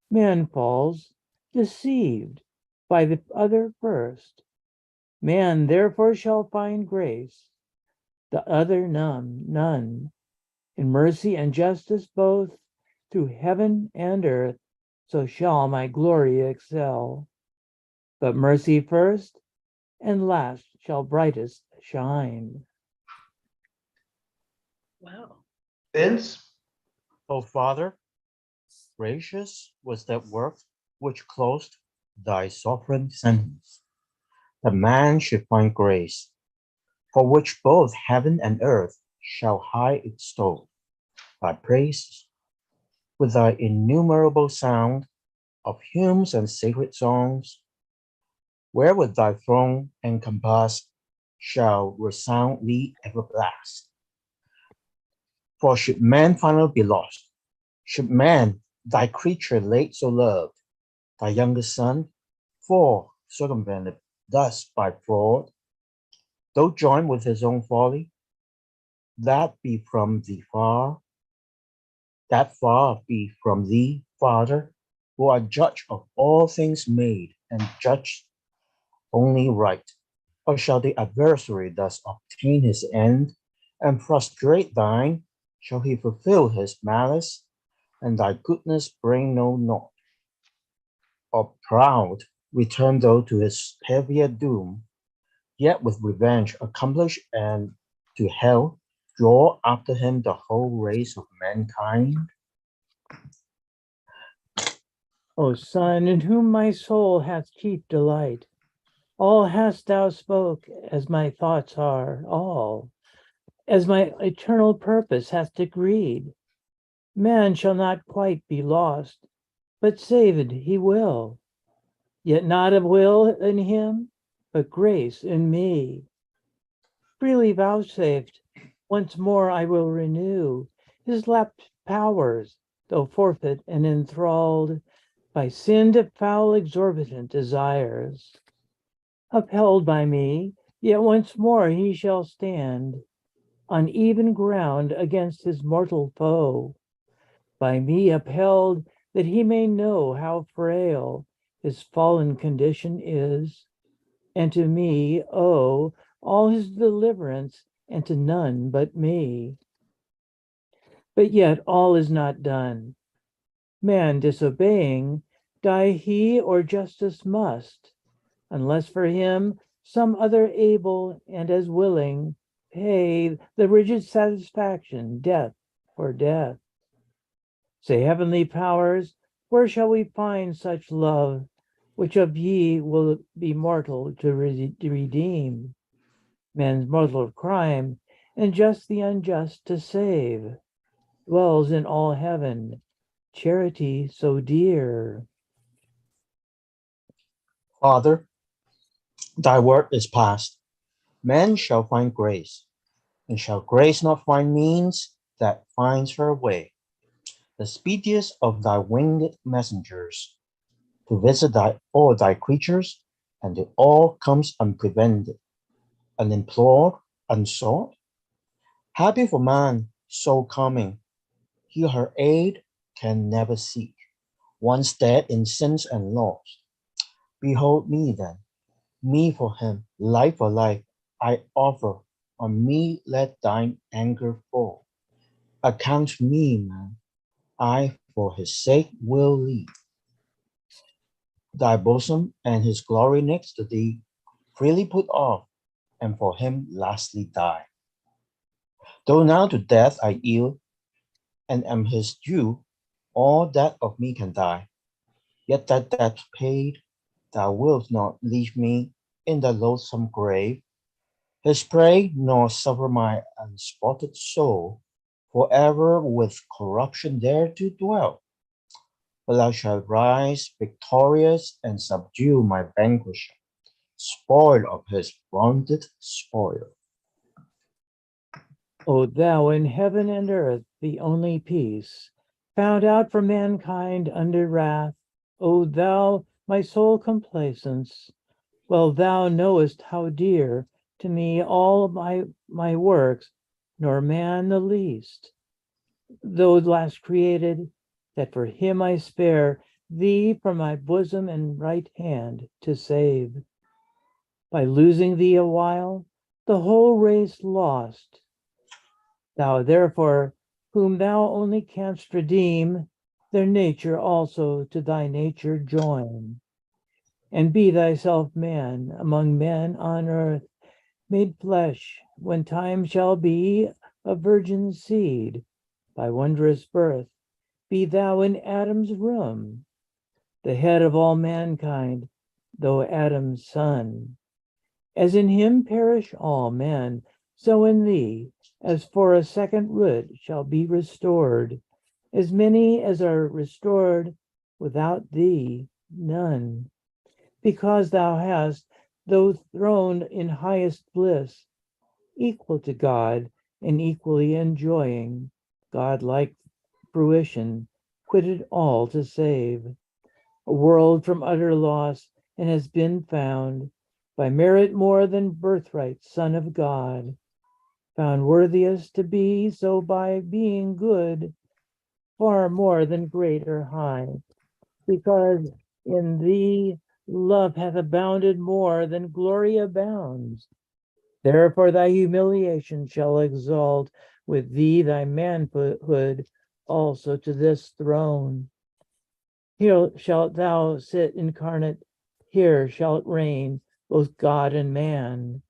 Man falls, deceived, by the other first. Man therefore shall find grace, the other none. In mercy and justice both, through heaven and earth, so shall my glory excel. But mercy first, and last shall brightest shine. Wow. Vince? O Father, gracious was that work which closed thy sovereign sentence, that man should find grace, for which both heaven and earth shall high extol thy praise. With thy innumerable sound of hymns and sacred songs, wherewith thy throne encompassed shall resoundly ever blast. For should man finally be lost, should man, thy creature late so loved, thy youngest son, fall circumvented thus by fraud, though joined with his own folly, that far be from thee, Father, who art judge of all things made, and judge only right. Or shall the adversary thus obtain his end, and frustrate thine? Shall he fulfill his malice, and thy goodness bring no naught? Or proud return though to his heavier doom, yet with revenge accomplished, and to hell draw after him the whole race of mankind? O Son, in whom my soul hath chief delight, all hast thou spoke, as my thoughts are, all, as my eternal purpose hath decreed. Man shall not quite be lost, but saved he will, yet not of will in him, but grace in me. Freely vouchsafed, once more I will renew his lapped powers, though forfeit and enthralled by sin to foul exorbitant desires. Upheld by me, yet once more he shall stand on even ground against his mortal foe. By me upheld, that he may know how frail his fallen condition is, and to me owe all his deliverance, and to none but me. But yet all is not done. Man disobeying, die he or justice must, unless for him some other able and as willing pay the rigid satisfaction, death for death. Say, heavenly powers, where shall we find such love, which of ye will be mortal to redeem? Man's mortal crime, and just the unjust to save, dwells in all heaven, charity so dear. Father, thy word is past. Man shall find grace, and shall grace not find means that finds her way? The speediest of thy winged messengers, to visit all thy creatures, and to all comes unprevented, unimplored, unsought. Happy for man, so coming, he her aid can never seek, once dead in sins and lost. Behold me then, me for him, life for life, I offer, on me let thine anger fall. Account me, man, I for his sake will leave thy bosom and his glory next to thee, freely put off, and for him lastly die. Though now to death I yield, and am his due, all that of me can die, yet that debt paid, thou wilt not leave me in the loathsome grave, his prey, nor suffer my unspotted soul forever with corruption there to dwell. But thou shalt rise victorious and subdue my vanquisher, spoiled of his vaunted spoil. O thou in heaven and earth, the only peace, found out for mankind under wrath, O thou, my sole complacence, well thou knowest how dear to me all my works, nor man the least. Though last created, that for him I spare thee from my bosom and right hand to save. By losing thee a while, the whole race lost. Thou therefore, whom thou only canst redeem, their nature also to thy nature join. And be thyself man among men on earth, made flesh, when time shall be a virgin seed, by wondrous birth, be thou in Adam's room, the head of all mankind, though Adam's son. As in him perish all men, so in thee, as for a second root, shall be restored. As many as are restored, without thee, none. Because thou hast, though throned in highest bliss, equal to God and equally enjoying God-like fruition, quitted all to save a world from utter loss, and has been found by merit more than birthright, Son of God, found worthiest to be so by being good, far more than great or high, because in thee love hath abounded more than glory abounds. Therefore thy humiliation shall exalt with thee thy manhood also to this throne. Here shalt thou sit incarnate, here shalt reign both God and man,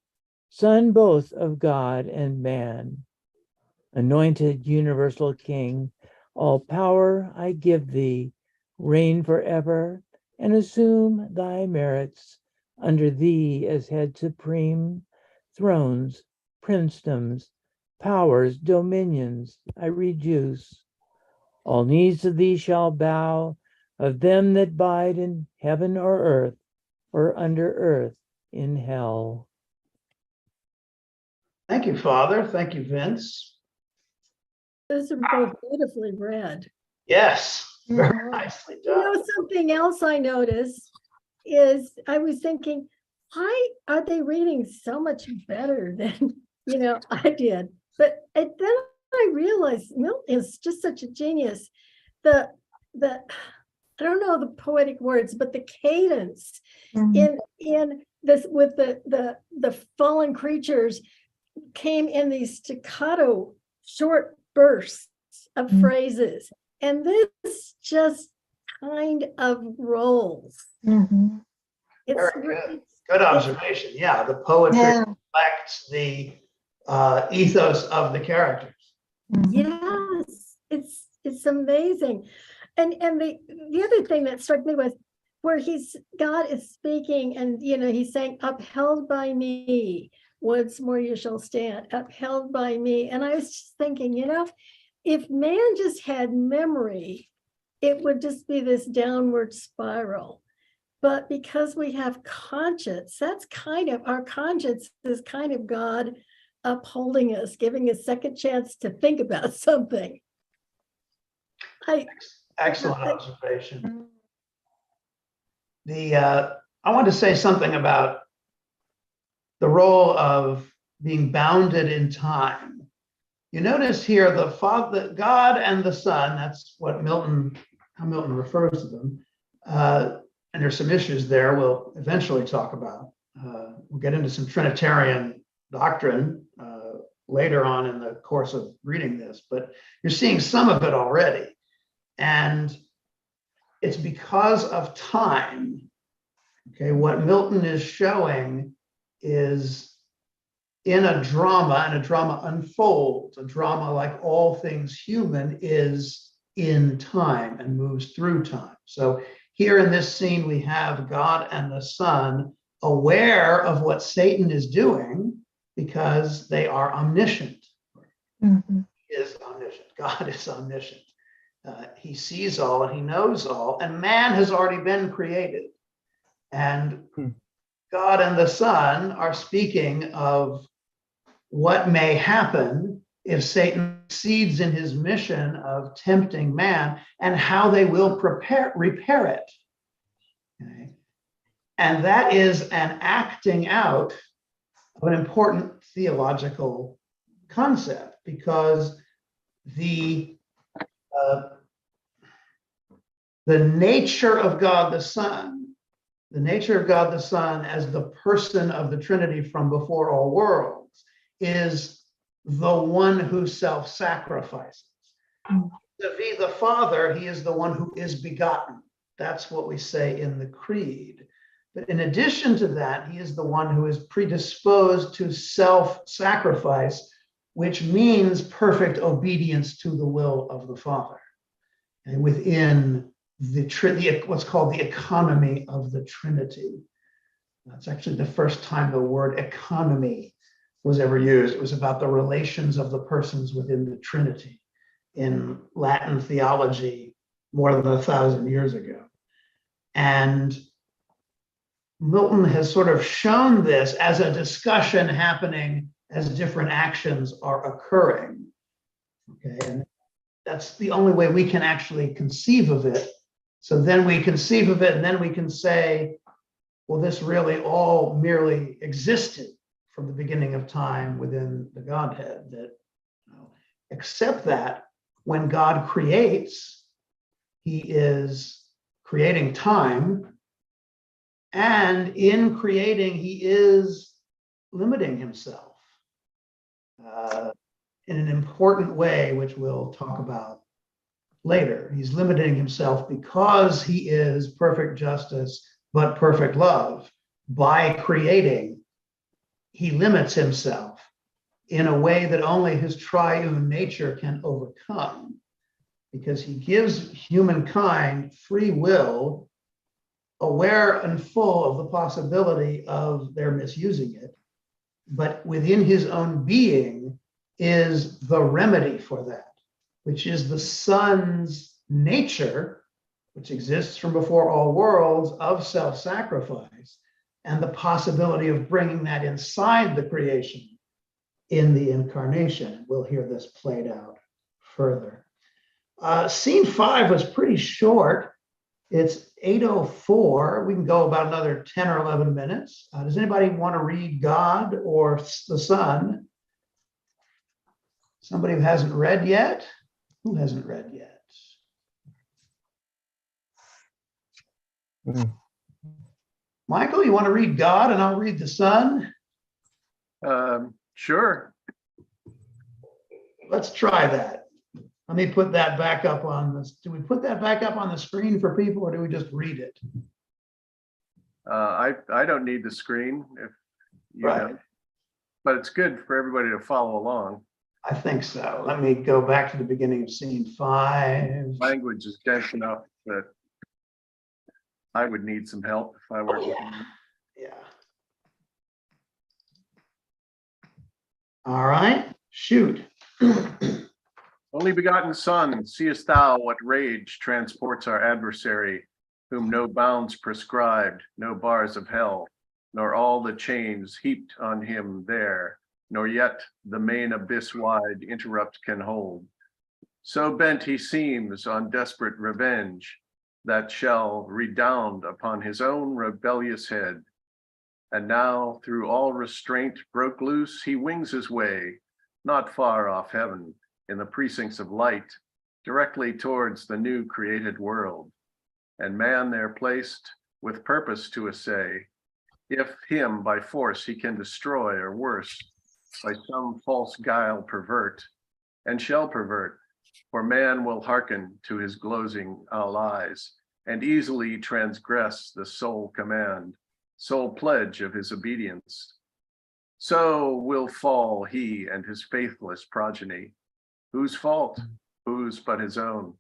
Son both of God and man. Anointed universal King, all power I give thee, reign forever, and assume thy merits under thee as head supreme. Thrones, princedoms, powers, dominions, I reduce. All knees to thee shall bow, of them that bide in heaven or earth, or under earth in hell. Thank you, Father. Thank you, Vince. Those are both beautifully read. Yes, very Mhm. nicely You done. know, something else I noticed is I was thinking, why are they reading so much better than, I did? But then I realized Milton is just such a genius. The I don't know the poetic words, but the cadence Mhm. in this with the fallen creatures came in these staccato short bursts of Mm. phrases, and this just kind of rolls. Mhm. It's Very good. it's Good observation. Yeah, the poetry Yeah. reflects the ethos of the characters. Mhm. yes, it's amazing. And the other thing that struck me was where God is speaking, and he's saying, upheld by me, once more you shall stand, upheld by me. And I was just thinking, if man just had memory, it would just be this downward spiral. But because we have conscience, that's kind of our conscience is kind of God upholding us, giving a second chance to think about something. Excellent observation. I want to say something about the role of being bounded in time. You notice here the Father, God and the Son. That's what how Milton refers to them. And there's some issues there we'll eventually talk about. We'll get into some Trinitarian doctrine later on in the course of reading this, but you're seeing some of it already. And it's because of time. Okay, what Milton is showing is in a drama, and a drama unfolds. A drama, like all things human, is in time and moves through time. So here in this scene, we have God and the Son aware of what Satan is doing because they are omniscient. Mhm. He is omniscient. God is omniscient. He sees all and he knows all, and man has already been created. And God and the Son are speaking of what may happen if Satan succeeds in his mission of tempting man, and how they will repair it. Okay? And that is an acting out of an important theological concept, because the The nature of God the Son, the nature of God the Son as the person of the Trinity from before all worlds, is the one who self-sacrifices. Vis-a-vis the Father, he is the one who is begotten. That's what we say in the Creed. But in addition to that, he is the one who is predisposed to self-sacrifice, which means perfect obedience to the will of the Father. And within what's called the economy of the Trinity. That's actually the first time the word economy was ever used. It was about the relations of the persons within the Trinity in Latin theology more than 1,000 years ago. And Milton has sort of shown this as a discussion happening as different actions are occurring. Okay, and that's the only way we can actually conceive of it. So then we conceive of it, and then we can say, well, this really all merely existed from the beginning of time within the Godhead. That, except that when God creates, he is creating time, and in creating, he is limiting himself in an important way, which we'll talk about later. He's limiting himself because he is perfect justice, but perfect love. By creating, he limits himself in a way that only his triune nature can overcome, because he gives humankind free will, aware and full of the possibility of their misusing it, but within his own being is the remedy for that, which is the Son's nature, which exists from before all worlds, of self-sacrifice, and the possibility of bringing that inside the creation in the incarnation. We'll hear this played out further. Scene 5 was pretty short. It's 8:04. We can go about another 10 or 11 minutes. Does anybody want to read God or the Son? Somebody who hasn't read yet? Who hasn't read yet? Michael, you want to read God and I'll read the Son? Sure. Let's try that. Let me put that back up on this. Do we put that back up on the screen for people, or do we just read it? I don't need the screen if you Right. don't. But it's good for everybody to follow along. I think so. Let me go back to the beginning of scene 5. Language is dense enough that I would need some help if I were. Yeah. All right, shoot. Only begotten Son, seest thou what rage transports our adversary, whom no bounds prescribed, no bars of hell, nor all the chains heaped on him there, nor yet the main abyss wide interrupt can hold. So bent he seems on desperate revenge, that shall redound upon his own rebellious head. And now through all restraint broke loose, he wings his way, not far off heaven, in the precincts of light, directly towards the new created world. And man there placed with purpose to essay, if him by force he can destroy, or worse, by some false guile pervert, and shall pervert, for man will hearken to his glozing lies, and easily transgress the sole command, sole pledge of his obedience. So will fall he and his faithless progeny. Whose fault? Whose but his own?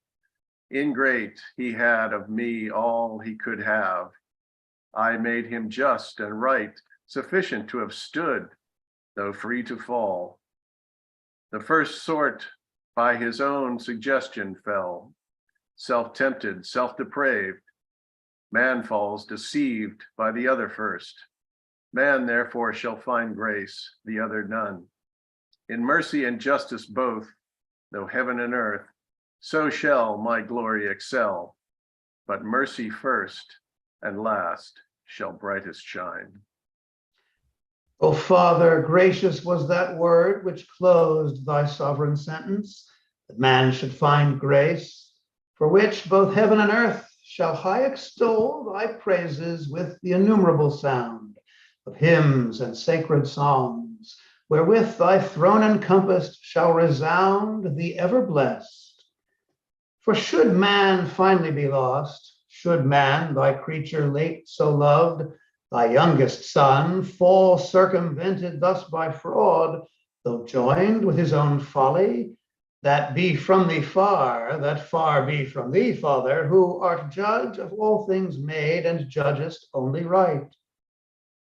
Ingrate, he had of me all he could have. I made him just and right, sufficient to have stood, though free to fall. The first sort by his own suggestion fell, self-tempted, self-depraved. Man falls deceived by the other first. Man therefore shall find grace, the other none. In mercy and justice both, though heaven and earth, so shall my glory excel. But mercy first and last shall brightest shine. O Father, gracious was that word which closed thy sovereign sentence, that man should find grace, for which both heaven and earth shall high extol thy praises with the innumerable sound of hymns and sacred songs, wherewith thy throne encompassed shall resound the ever blessed. For should man finally be lost, should man, thy creature late so loved, thy youngest son, fall circumvented thus by fraud, though joined with his own folly, that be from thee far, that far be from thee, Father, who art judge of all things made and judgest only right.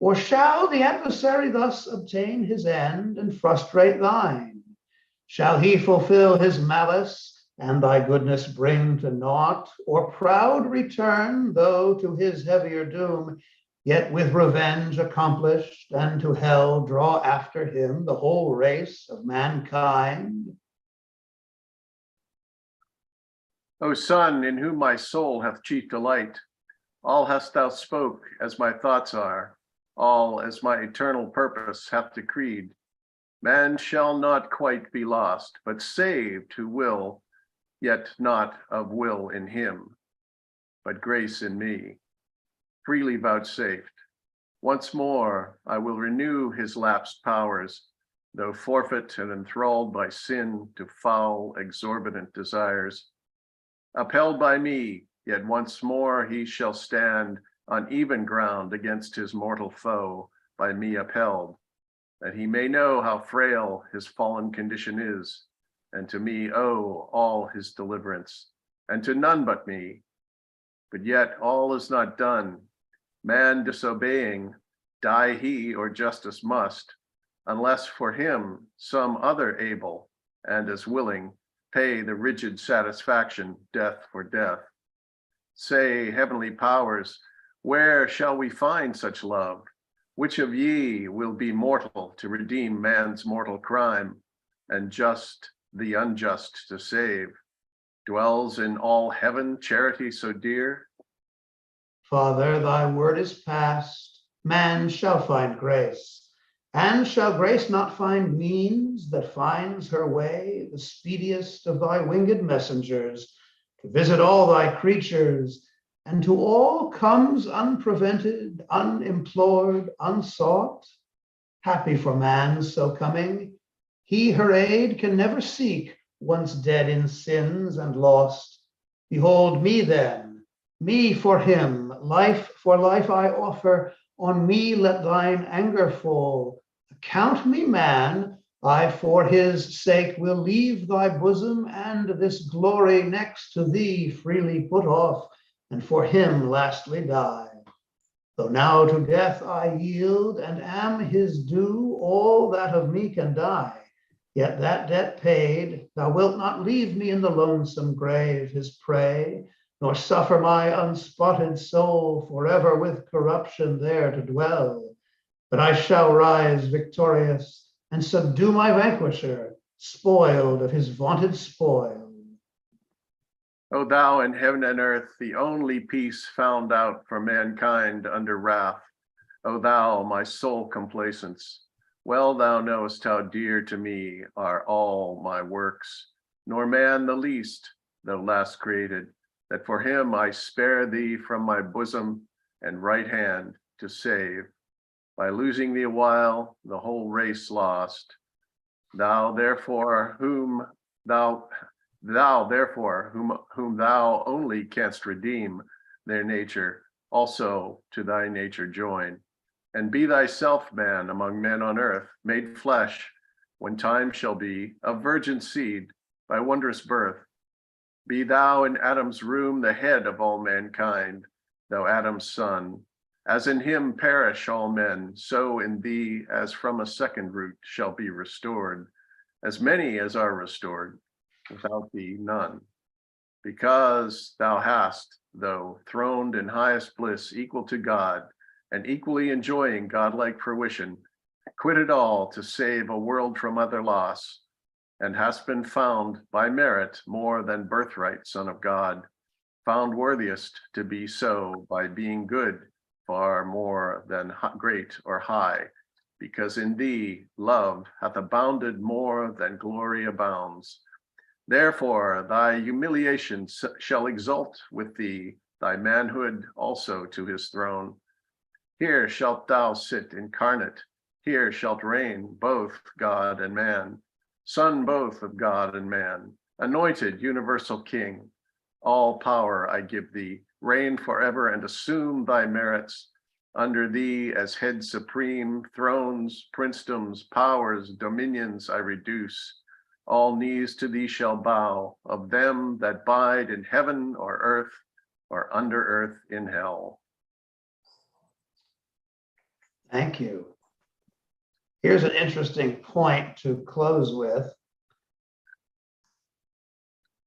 Or shall the adversary thus obtain his end and frustrate thine? Shall he fulfill his malice and thy goodness bring to naught, or proud return, though to his heavier doom, yet with revenge accomplished, and to hell draw after him the whole race of mankind? O Son, in whom my soul hath chief delight, all hast thou spoke as my thoughts are, all as my eternal purpose hath decreed. Man shall not quite be lost, but saved who will, yet not of will in him, but grace in me, freely vouchsafed. Once more I will renew his lapsed powers, though forfeit and enthralled by sin to foul, exorbitant desires. Upheld by me, yet once more he shall stand on even ground against his mortal foe, by me upheld, that he may know how frail his fallen condition is, and to me owe all his deliverance, and to none but me. But yet all is not done. Man disobeying, die he or justice must, unless for him some other able and as willing pay the rigid satisfaction, death for death. Say, heavenly powers, where shall we find such love? Which of ye will be mortal to redeem man's mortal crime, and just the unjust to save? Dwells in all heaven charity so dear? Father, thy word is past, man shall find grace. And shall grace not find means that finds her way, the speediest of thy winged messengers, to visit all thy creatures, and to all comes unprevented, unimplored, unsought? Happy for man so coming, he her aid can never seek, once dead in sins and lost. Behold me then, me for him, life for life I offer, on me let thine anger fall. Account me man, I for his sake will leave thy bosom, and this glory next to thee freely put off, and for him lastly die. Though now to death I yield, and am his due all that of me can die, yet that debt paid, thou wilt not leave me in the lonesome grave his prey, nor suffer my unspotted soul forever with corruption there to dwell. But I shall rise victorious and subdue my vanquisher, spoiled of his vaunted spoil. O thou in heaven and earth, the only peace found out for mankind under wrath, O thou my sole complacence, well thou knowest how dear to me are all my works, nor man the least, though last created, that for him I spare thee from my bosom and right hand to save. By losing thee awhile, the whole race lost. Thou therefore whom thou only canst redeem their nature, also to thy nature join, and be thyself man among men on earth, made flesh, when time shall be, of virgin seed, by wondrous birth. Be thou in Adam's room the head of all mankind, thou Adam's son. As in him perish all men, so in thee, as from a second root, shall be restored, as many as are restored, without thee none. Because thou hast, though throned in highest bliss equal to God, and equally enjoying godlike fruition, quitted all to save a world from other loss, and hast been found by merit more than birthright Son of God, found worthiest to be so by being good, far more than great or high, because in thee love hath abounded more than glory abounds. Therefore thy humiliation shall exult with thee, thy manhood also to his throne. Here shalt thou sit incarnate, here shalt reign both God and man, Son both of God and man, anointed universal King. All power I give thee, reign forever and assume thy merits. Under thee as head supreme, thrones, princedoms, powers, dominions I reduce. All knees to thee shall bow, of them that bide in heaven or earth, or under earth in hell. Thank you. Here's an interesting point to close with.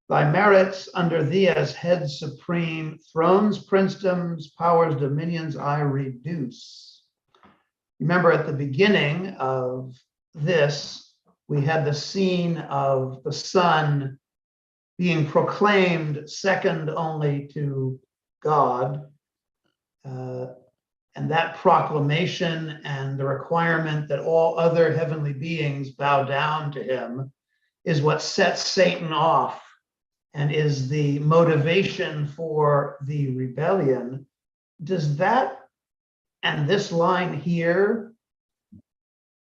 Thy merits under thee as head supreme, thrones, princedoms, powers, dominions I reduce. Remember at the beginning of this, we had the scene of the Son being proclaimed second only to God. And that proclamation and the requirement that all other heavenly beings bow down to him is what sets Satan off and is the motivation for the rebellion. Does that and this line here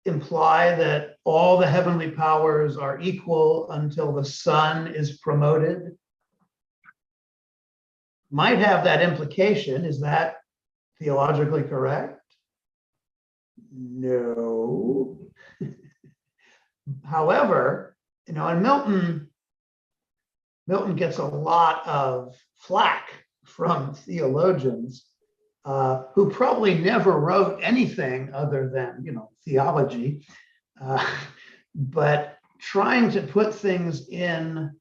imply that all the heavenly powers are equal until the Son is promoted? Might have that implication. Is that theologically correct? No. However, and Milton gets a lot of flack from theologians who probably never wrote anything other than, theology, but trying to put things in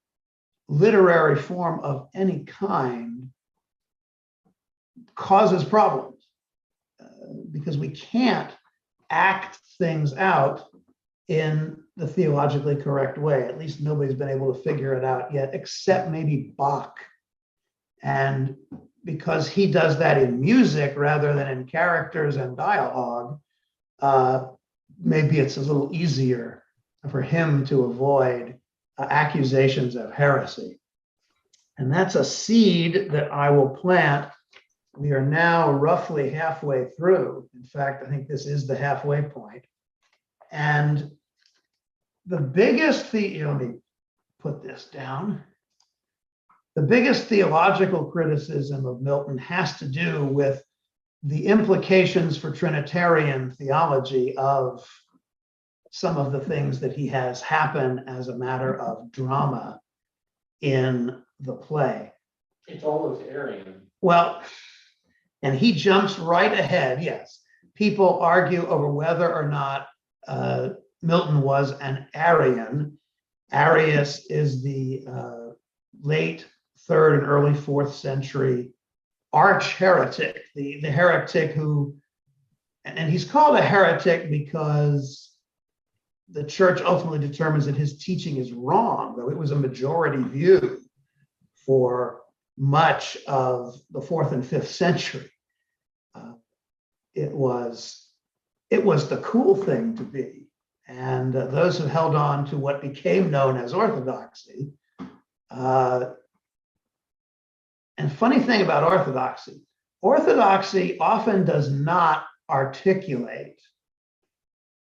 literary form of any kind causes problems because we can't act things out in the theologically correct way. At least nobody's been able to figure it out yet, except maybe Bach. And because he does that in music rather than in characters and dialogue, maybe it's a little easier for him to avoid accusations of heresy. And that's a seed that I will plant. We are now roughly halfway through. In fact, I think this is the halfway point. And the biggest, let me put this down. The biggest theological criticism of Milton has to do with the implications for Trinitarian theology of some of the things that he has happen as a matter of drama in the play. It's almost Arian. Well, and he jumps right ahead. Yes, people argue over whether or not Milton was an Arian. Arius is the late 3rd and early 4th century arch heretic, the heretic who, and he's called a heretic because the church ultimately determines that his teaching is wrong, though it was a majority view for much of the 4th and 5th century. It was the cool thing to be. And those who held on to what became known as orthodoxy. And funny thing about orthodoxy often does not articulate.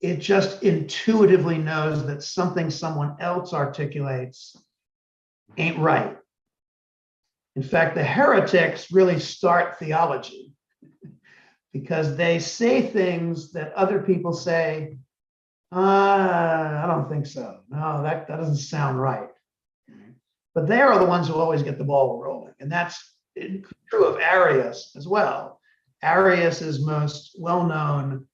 It just intuitively knows that something someone else articulates ain't right. In fact, the heretics really start theology because they say things that other people say, I don't think so. No, that doesn't sound right. But they are the ones who always get the ball rolling. And that's true of Arius as well. Arius's most well-known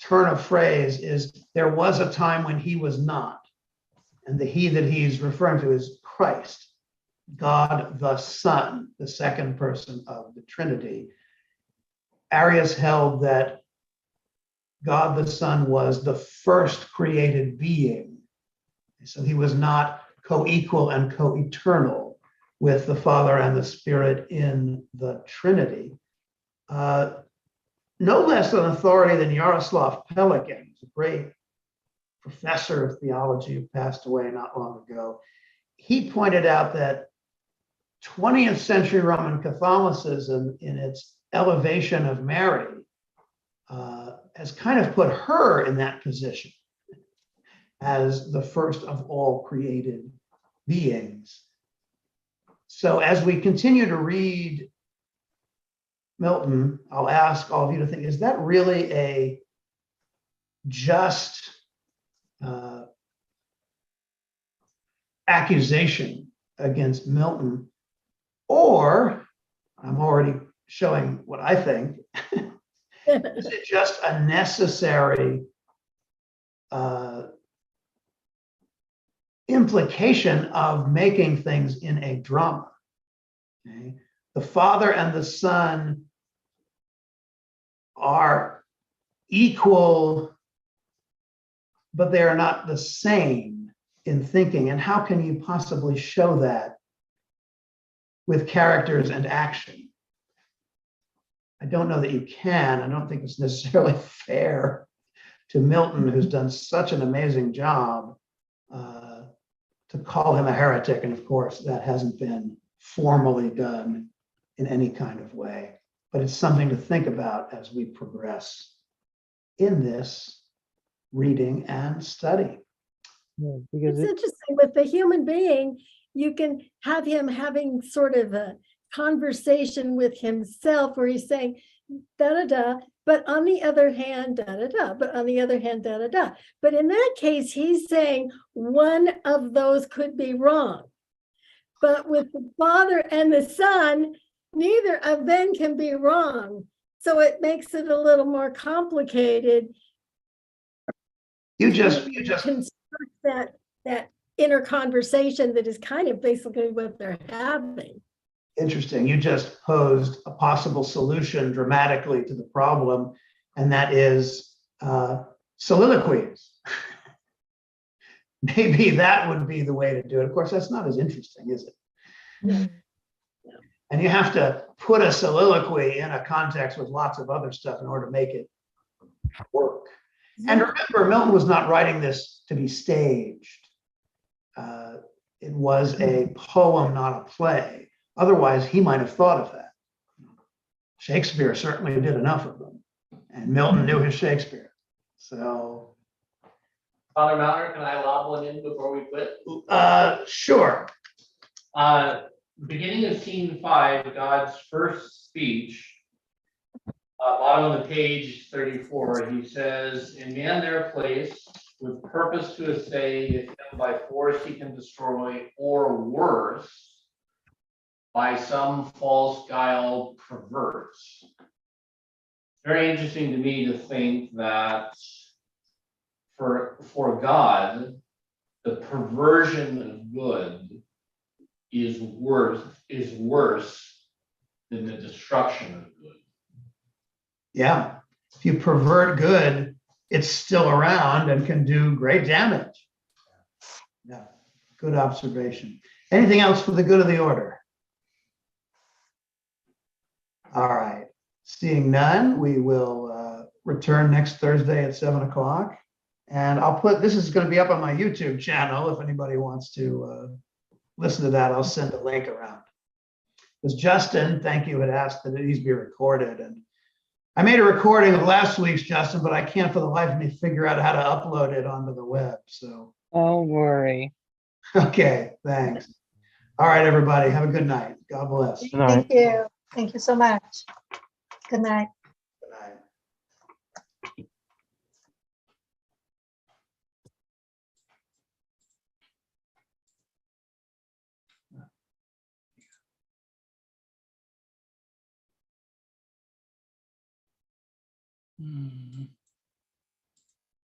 turn of phrase is, there was a time when he was not. And the he that he's referring to is Christ, God the Son, the second person of the Trinity. Arius held that God the Son was the first created being. So he was not co-equal and co-eternal with the Father and the Spirit in the Trinity. No less an authority than Yaroslav Pelikan, who's a great professor of theology who passed away not long ago. He pointed out that 20th century Roman Catholicism, in its elevation of Mary, has kind of put her in that position as the first of all created beings. So as we continue to read Milton, I'll ask all of you to think, is that really a just accusation against Milton? Or, I'm already showing what I think, is it just a necessary implication of making things in a drama? Okay? The Father and the Son are equal, but they are not the same in thinking. And how can you possibly show that with characters and action? I don't know that you can. I don't think it's necessarily fair to Milton, who's done such an amazing job, to call him a heretic. And of course, that hasn't been formally done in any kind of way. But it's something to think about as we progress in this reading and study. Yeah, because It's interesting with the human being, you can have him having sort of a conversation with himself where he's saying da da da, but on the other hand, da da da, but on the other hand, da da da. But in that case, he's saying one of those could be wrong. But with the Father and the Son, neither of them can be wrong. So it makes it a little more complicated. You just construct that inner conversation that is kind of basically what they're having. interesting. You just posed a possible solution dramatically to the problem, and that is soliloquies. Maybe that would be the way to do it. Of course, that's not as interesting, is it? Yeah. And you have to put a soliloquy in a context with lots of other stuff in order to make it work. And remember, Milton was not writing this to be staged. It was a poem, not a play. Otherwise, he might have thought of that. Shakespeare certainly did enough of them, and Milton knew his Shakespeare. So, Father Mautner, can I lob one in before we quit? sure. Beginning of scene 5, God's first speech, bottom of the page 34, he says, "In man their place, with purpose to essay, if him by force he can destroy, or worse, by some false guile perverse." Very interesting to me to think that for God, the perversion of good is worse than the destruction of good. Yeah. If you pervert good, it's still around and can do great damage. Yeah. Good observation. Anything else for the good of the order? All right. Seeing none, we will return next Thursday at 7 o'clock. And I'll put, this is going to be up on my YouTube channel. If anybody wants to listen to that, I'll send a link around. Because Justin, thank you, had asked that these be recorded. And I made a recording of last week's, Justin, but I can't for the life of me figure out how to upload it onto the web. So, Don't worry. okay, thanks. All right, everybody, have a good night. God bless. Good night. Thank you. Thank you so much. Good night. Good night.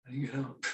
How do you get out?